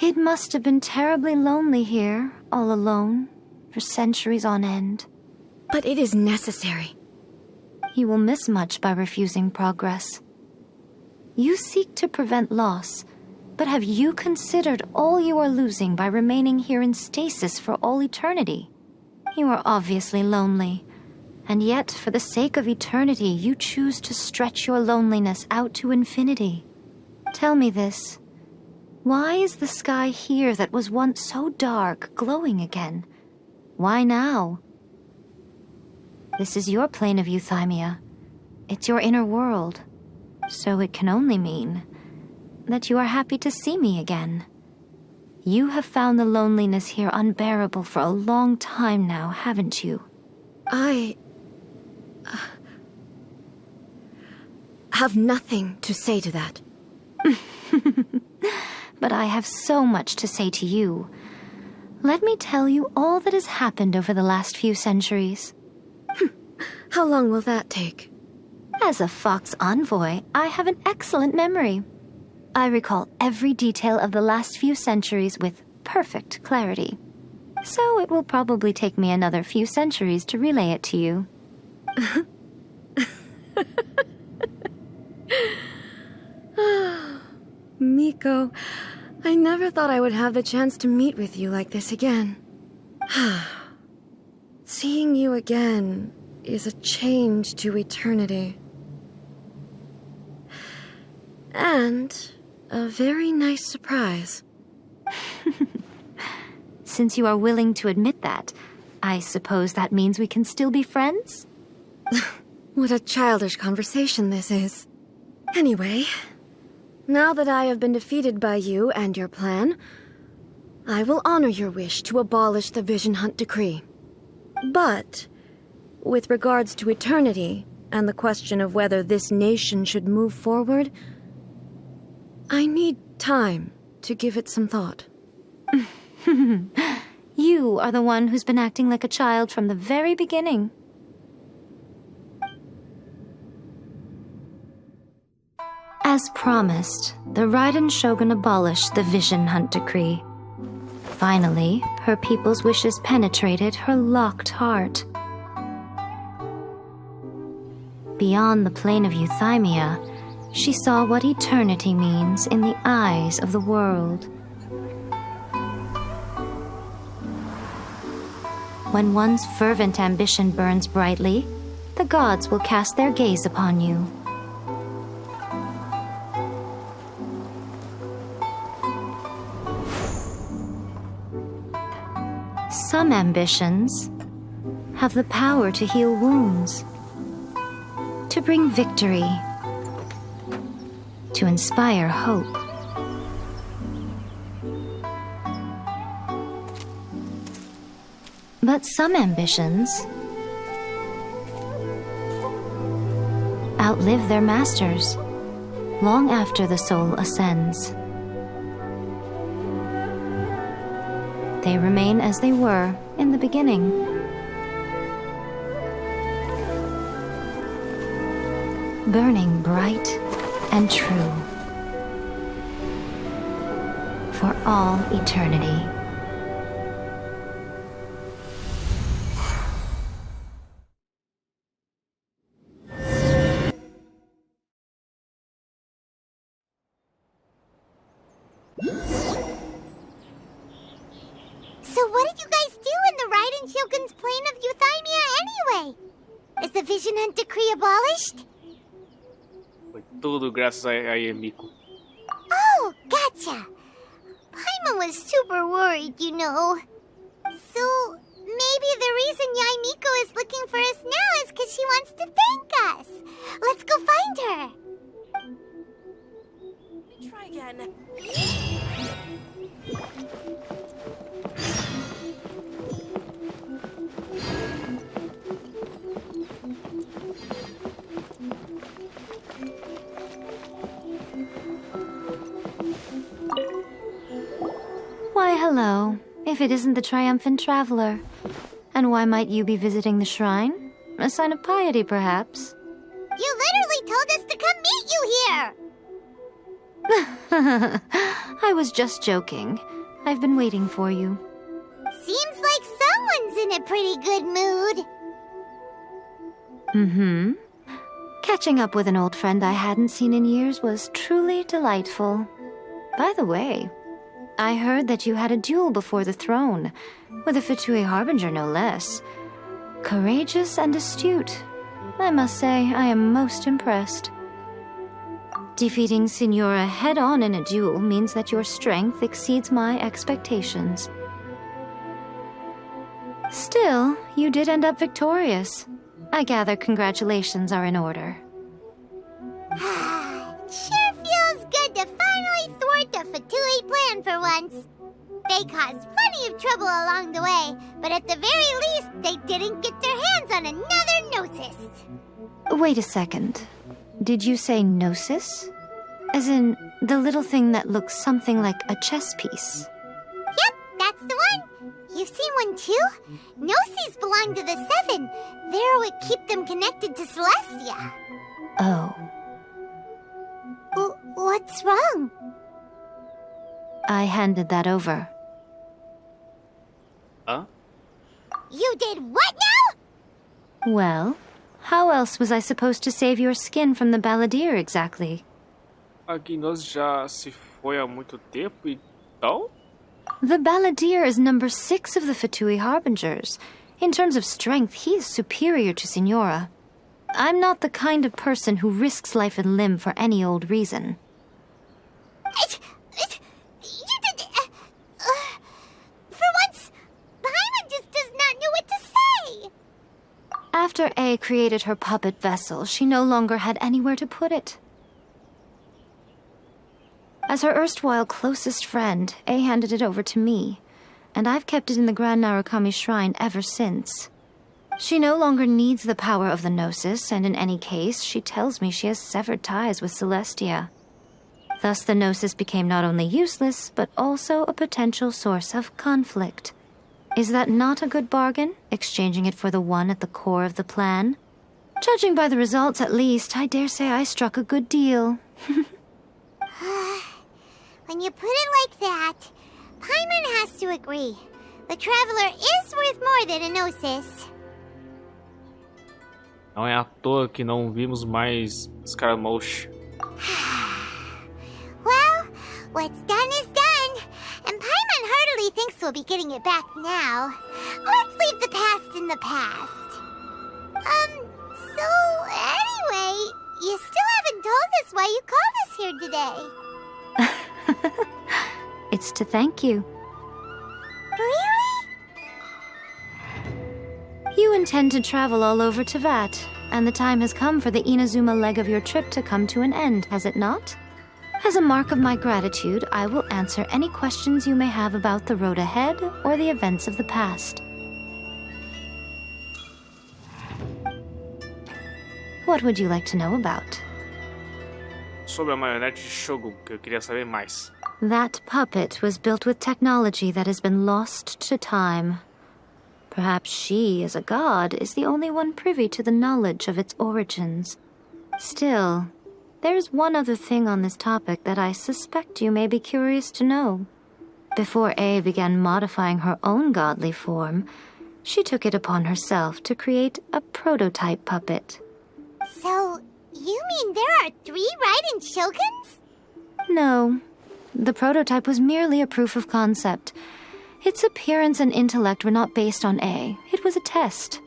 It must have been terribly lonely here, all alone, for centuries on end. But it is necessary. You will miss much by refusing progress. You seek to prevent loss, but have you considered all you are losing by remaining here in stasis for all eternity? You are obviously lonely, and yet, for the sake of eternity, you choose to stretch your loneliness out to infinity. Tell me this. Why is the sky here that was once so dark glowing again? Why now? This is your plane of euthymia. It's your inner world. So it can only mean that you are happy to see me again. You have found the loneliness here unbearable for a long time now, haven't you? I have nothing to say to that. But I have so much to say to you. Let me tell you all that has happened over the last few centuries. How long will that take? As a Fox envoy, I have an excellent memory. I recall every detail of the last few centuries with perfect clarity. So it will probably take me another few centuries to relay it to you. Miko, I never thought I would have the chance to meet with you like this again. Seeing you again is a change to eternity. And a very nice surprise. Since you are willing to admit that, I suppose that means we can still be friends? What a childish conversation this is. Anyway, now that I have been defeated by you and your plan, I will honor your wish to abolish the Vision Hunt Decree. But, with regards to eternity and the question of whether this nation should move forward, I need time to give it some thought. You are the one who's been acting like a child from the very beginning. As promised, the Raiden Shogun abolished the Vision Hunt Decree. Finally, her people's wishes penetrated her locked heart. Beyond the plane of euthymia, she saw what eternity means in the eyes of the world. When one's fervent ambition burns brightly, the gods will cast their gaze upon you. Some ambitions have the power to heal wounds, to bring victory, to inspire hope. But some ambitions outlive their masters long after the soul ascends. They remain as they were in the beginning. Burning bright and true for all eternity. So what did you guys do in the Raiden Shogun's plane of euthymia anyway? Is the Vision Hunt Decree abolished? Foi tudo graças a Miko. Oh, gotcha. Paimon was super worried, you know. So maybe the reason Yai Miko is looking for us now is because she wants to thank us. Let's go find her. Try again. Why, hello, if it isn't the triumphant traveler. And why might you be visiting the shrine? A sign of piety, perhaps? You literally told us to come meet you here! I was just joking. I've been waiting for you. Seems like someone's in a pretty good mood. Mm-hmm. Catching up with an old friend I hadn't seen in years was truly delightful. By the way, I heard that you had a duel before the throne, with a Fatui Harbinger no less. Courageous and astute. I must say, I am most impressed. Defeating Signora head-on in a duel means that your strength exceeds my expectations. Still, you did end up victorious. I gather congratulations are in order. Sure feels good to finally thwart the Fatui plan for once. They caused plenty of trouble along the way, but at the very least, they didn't get their hands on another Gnosis. Wait a second. Did you say Gnosis? As in, the little thing that looks something like a chess piece? Yep, that's the one. You've seen one too? Gnosis belong to the Seven. They're what keep them connected to Celestia. Oh. What's wrong? I handed that over. Huh? You did what now? Well, how else was I supposed to save your skin from the Balladeer exactly? A Gnos já se foi há muito tempo, então? The Balladeer is number 6 of the Fatui Harbingers. In terms of strength, he is superior to Signora. I'm not the kind of person who risks life and limb for any old reason. For once, Paimon just does not know what to say. After A created her puppet vessel, she no longer had anywhere to put it. As her erstwhile closest friend, A handed it over to me, and I've kept it in the Grand Narukami Shrine ever since. She no longer needs the power of the Gnosis, and in any case, she tells me she has severed ties with Celestia. Thus the Gnosis became not only useless, but also a potential source of conflict. Is that not a good bargain, exchanging it for the one at the core of the plan? Judging by the results, at least, I dare say I struck a good deal. When you put it like that, Paimon has to agree. The Traveler is worth more than a Gnosis. Não é à toa que não vimos mais Scaramouche. Well, what's done is done. And Paimon heartily thinks we'll be getting it back now. Let's leave the past in the past. So anyway, you still haven't told us why you called us here today. It's to thank you. Really? You intend to travel all over Teyvat, and the time has come for the Inazuma leg of your trip to come to an end, has it not? As a mark of my gratitude, I will answer any questions you may have about the road ahead or the events of the past. What would you like to know about? Sobre a marionete de Shogun, que eu queria saber mais. That puppet was built with technology that has been lost to time. Perhaps she, as a god, is the only one privy to the knowledge of its origins. Still, there's one other thing on this topic that I suspect you may be curious to know. Before A began modifying her own godly form, she took it upon herself to create a prototype puppet. So, you mean there are 3 Raiden Shoguns? No. The prototype was merely a proof of concept. Its appearance and intellect were not based on A. It was a test.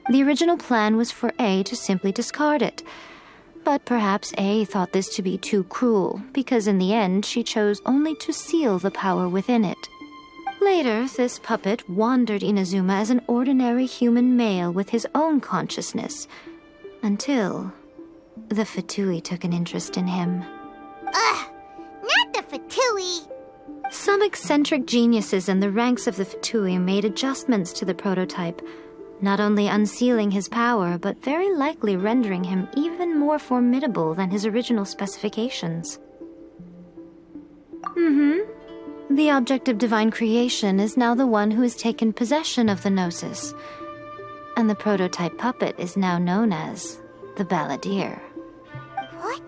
The original plan was for A to simply discard it. But perhaps A thought this to be too cruel, because in the end she chose only to seal the power within it. Later, this puppet wandered Inazuma as an ordinary human male with his own consciousness, until the Fatui took an interest in him. Ugh! Not the Fatui! Some eccentric geniuses in the ranks of the Fatui made adjustments to the prototype, not only unsealing his power, but very likely rendering him even more formidable than his original specifications. The object of divine creation is now the one who has taken possession of the Gnosis, and the prototype puppet is now known as the Balladeer. What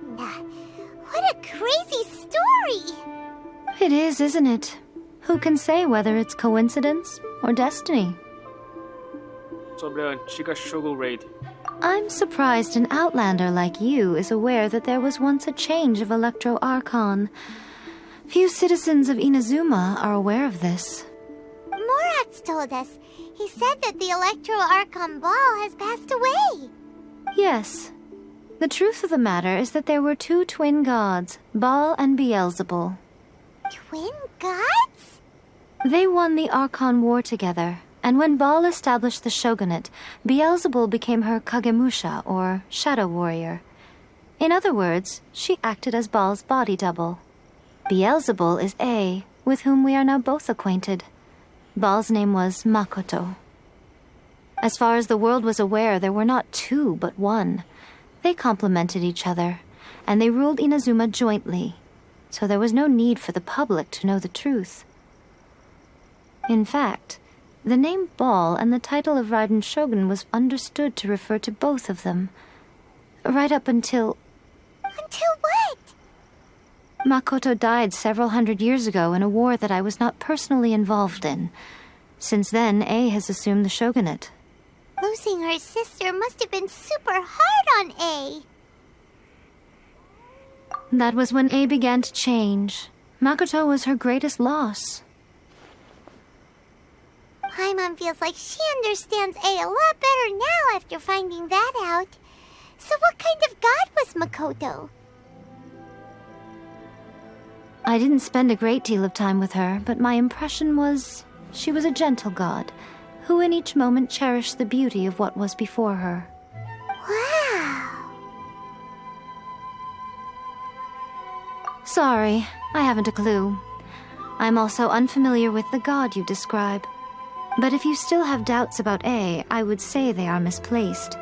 a crazy story! It is, isn't it? Who can say whether it's coincidence or destiny? Sobre a antiga Shogun Raiden. I'm surprised an outlander like you is aware that there was once a change of Electro Archon. Few citizens of Inazuma are aware of this. Morax told us. He said that the Electro Archon Ball has passed away. Yes. The truth of the matter is that there were two twin gods, Baal and Beelzebul. Twin gods? They won the Archon War together, and when Baal established the shogunate, Beelzebul became her Kagemusha, or shadow warrior. In other words, she acted as Baal's body double. Beelzebul is A, with whom we are now both acquainted. Baal's name was Makoto. As far as the world was aware, there were not two, but one. They complemented each other, and they ruled Inazuma jointly, so there was no need for the public to know the truth. In fact, the name Baal and the title of Raiden Shogun was understood to refer to both of them. Right up until... Until what? Makoto died several hundred years ago in a war that I was not personally involved in. Since then, A has assumed the shogunate. Losing her sister must have been super hard on A. That was when A began to change. Makoto was her greatest loss. Paimon feels like she understands A lot better now after finding that out. So what kind of god was Makoto? I didn't spend a great deal of time with her, but my impression was she was a gentle god, who in each moment cherished the beauty of what was before her. Wow! Sorry, I haven't a clue. I'm also unfamiliar with the god you describe. But if you still have doubts about A, I would say they are misplaced.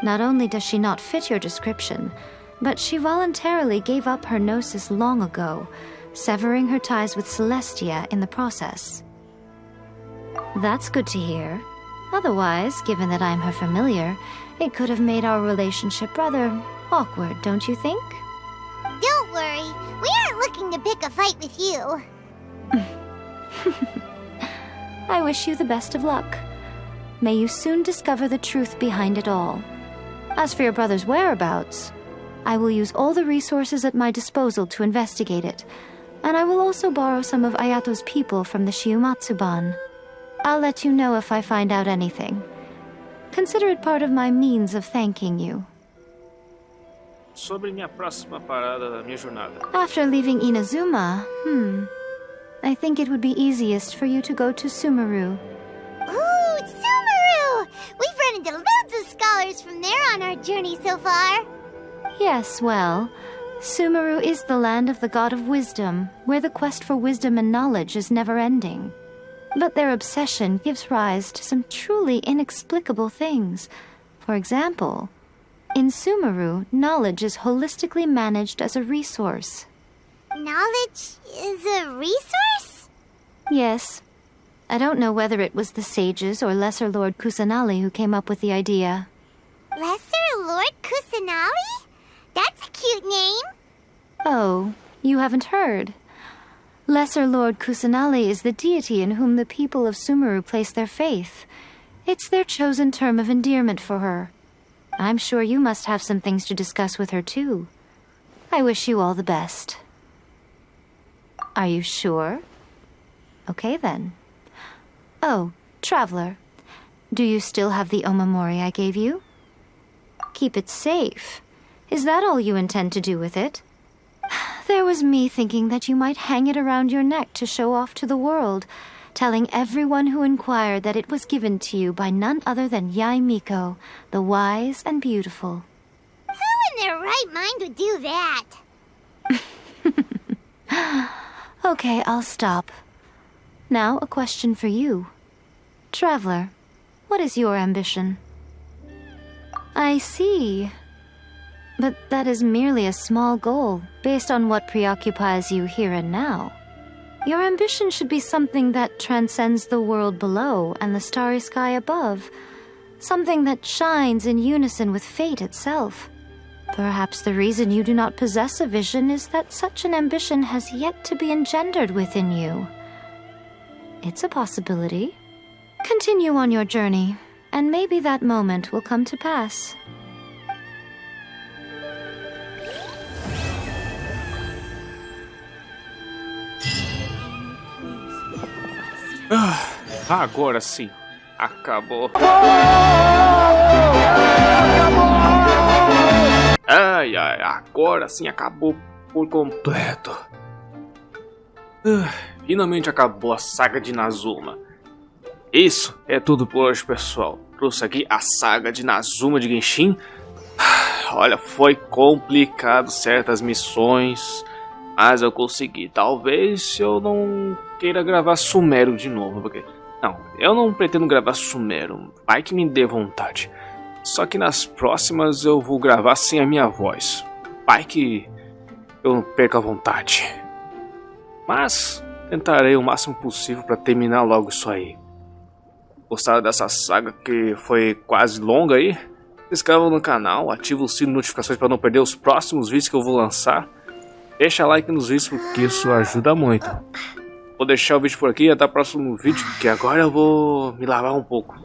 Not only does she not fit your description, but she voluntarily gave up her gnosis long ago, severing her ties with Celestia in the process. That's good to hear. Otherwise, given that I'm her familiar, it could have made our relationship rather awkward, don't you think? Don't worry, we aren't looking to pick a fight with you. I wish you the best of luck. May you soon discover the truth behind it all. As for your brother's whereabouts, I will use all the resources at my disposal to investigate it, and I will also borrow some of Ayato's people from the Shiumatsuban. I'll let you know if I find out anything. Consider it part of my means of thanking you. Sobre minha próxima parada da minha jornada. After leaving Inazuma, I think it would be easiest for you to go to Sumeru. Ooh, Sumeru! We've run into loads of scholars from there on our journey so far. Yes, well, Sumeru is the land of the god of wisdom, where the quest for wisdom and knowledge is never-ending. But their obsession gives rise to some truly inexplicable things. For example, in Sumeru, knowledge is holistically managed as a resource. Knowledge is a resource? Yes. I don't know whether it was the sages or Lesser Lord Kusanali who came up with the idea. Lesser Lord Kusanali? That's a cute name. Oh, you haven't heard. Lesser Lord Kusanali is the deity in whom the people of Sumeru place their faith. It's their chosen term of endearment for her. I'm sure you must have some things to discuss with her, too. I wish you all the best. Are you sure? Okay, then. Oh, Traveler, do you still have the omamori I gave you? Keep it safe. Is that all you intend to do with it? There was me thinking that you might hang it around your neck to show off to the world, telling everyone who inquired that it was given to you by none other than Yae Miko, the wise and beautiful. Who in their right mind would do that? Okay, I'll stop. Now, a question for you. Traveler, what is your ambition? I see. But that is merely a small goal, based on what preoccupies you here and now. Your ambition should be something that transcends the world below and the starry sky above. Something that shines in unison with fate itself. Perhaps the reason you do not possess a vision is that such an ambition has yet to be engendered within you. It's a possibility. Continue on your journey, and maybe that moment will come to pass. Agora sim, acabou. Ai, ai, agora sim acabou por completo. Finalmente acabou a saga de Inazuma. Isso é tudo por hoje, pessoal. Trouxe aqui a saga de Inazuma de Genshin. Olha, foi complicado certas missões, mas eu consegui. Talvez eu não queira gravar Sumério de novo, porque... Não, eu não pretendo gravar Sumério. Vai que me dê vontade. Só que nas próximas eu vou gravar sem a minha voz. Vai que eu não perca a vontade. Mas tentarei o máximo possível para terminar logo isso aí. Gostaram dessa saga que foi quase longa aí? Se inscreva no canal, ativa o sino de notificações para não perder os próximos vídeos que eu vou lançar. Deixa like nos vídeos porque isso ajuda muito. Vou deixar o vídeo por aqui e até o próximo vídeo, que agora eu vou me lavar um pouco.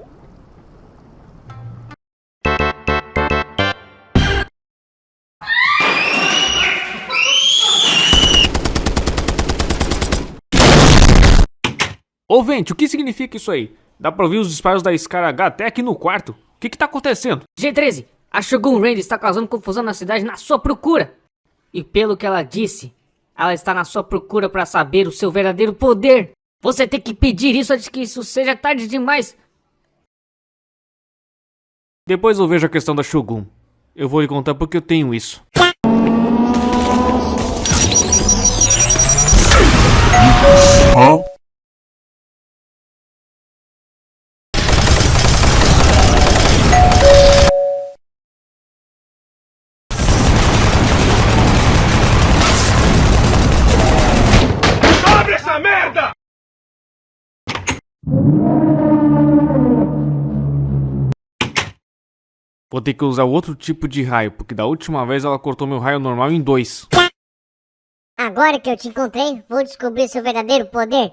Ô Vente, o que significa isso aí? Dá pra ouvir os disparos da H até aqui no quarto. O que tá acontecendo? G13, a Shogun Raiden está causando confusão na cidade na sua procura. E pelo que ela disse, ela está na sua procura para saber o seu verdadeiro poder. Você tem que pedir isso antes que isso seja tarde demais. Depois eu vejo a questão da Shogun. Eu vou lhe contar porque eu tenho isso. Vou ter que usar outro tipo de raio, porque da última vez ela cortou meu raio normal em 2. Agora que eu te encontrei, vou descobrir seu verdadeiro poder.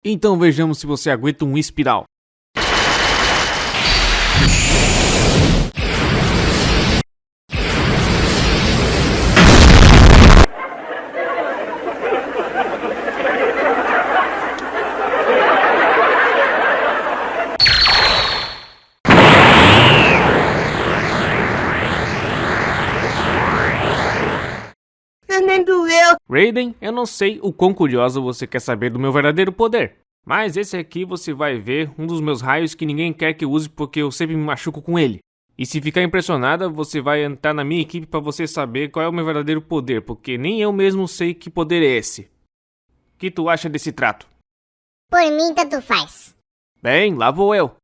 Então vejamos se você aguenta um espiral. Raiden, eu não sei o quão curiosa você quer saber do meu verdadeiro poder, mas esse aqui você vai ver um dos meus raios que ninguém quer que eu use porque eu sempre me machuco com ele. E se ficar impressionada, você vai entrar na minha equipe para você saber qual é o meu verdadeiro poder, porque nem eu mesmo sei que poder é esse. O que tu acha desse trato? Por mim, tanto faz. Bem, lá vou eu.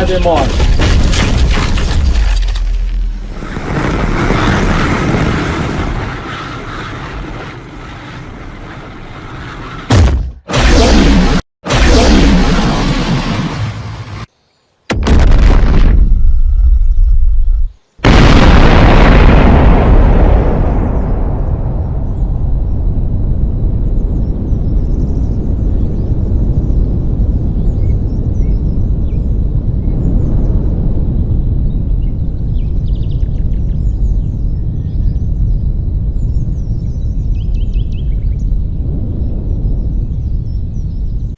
Demora.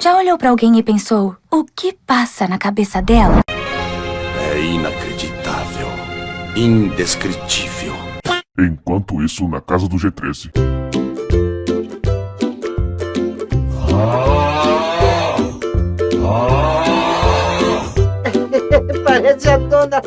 Já olhou pra alguém e pensou, o que passa na cabeça dela? É inacreditável. Indescritível. Enquanto isso, na casa do G13. Parece a dona...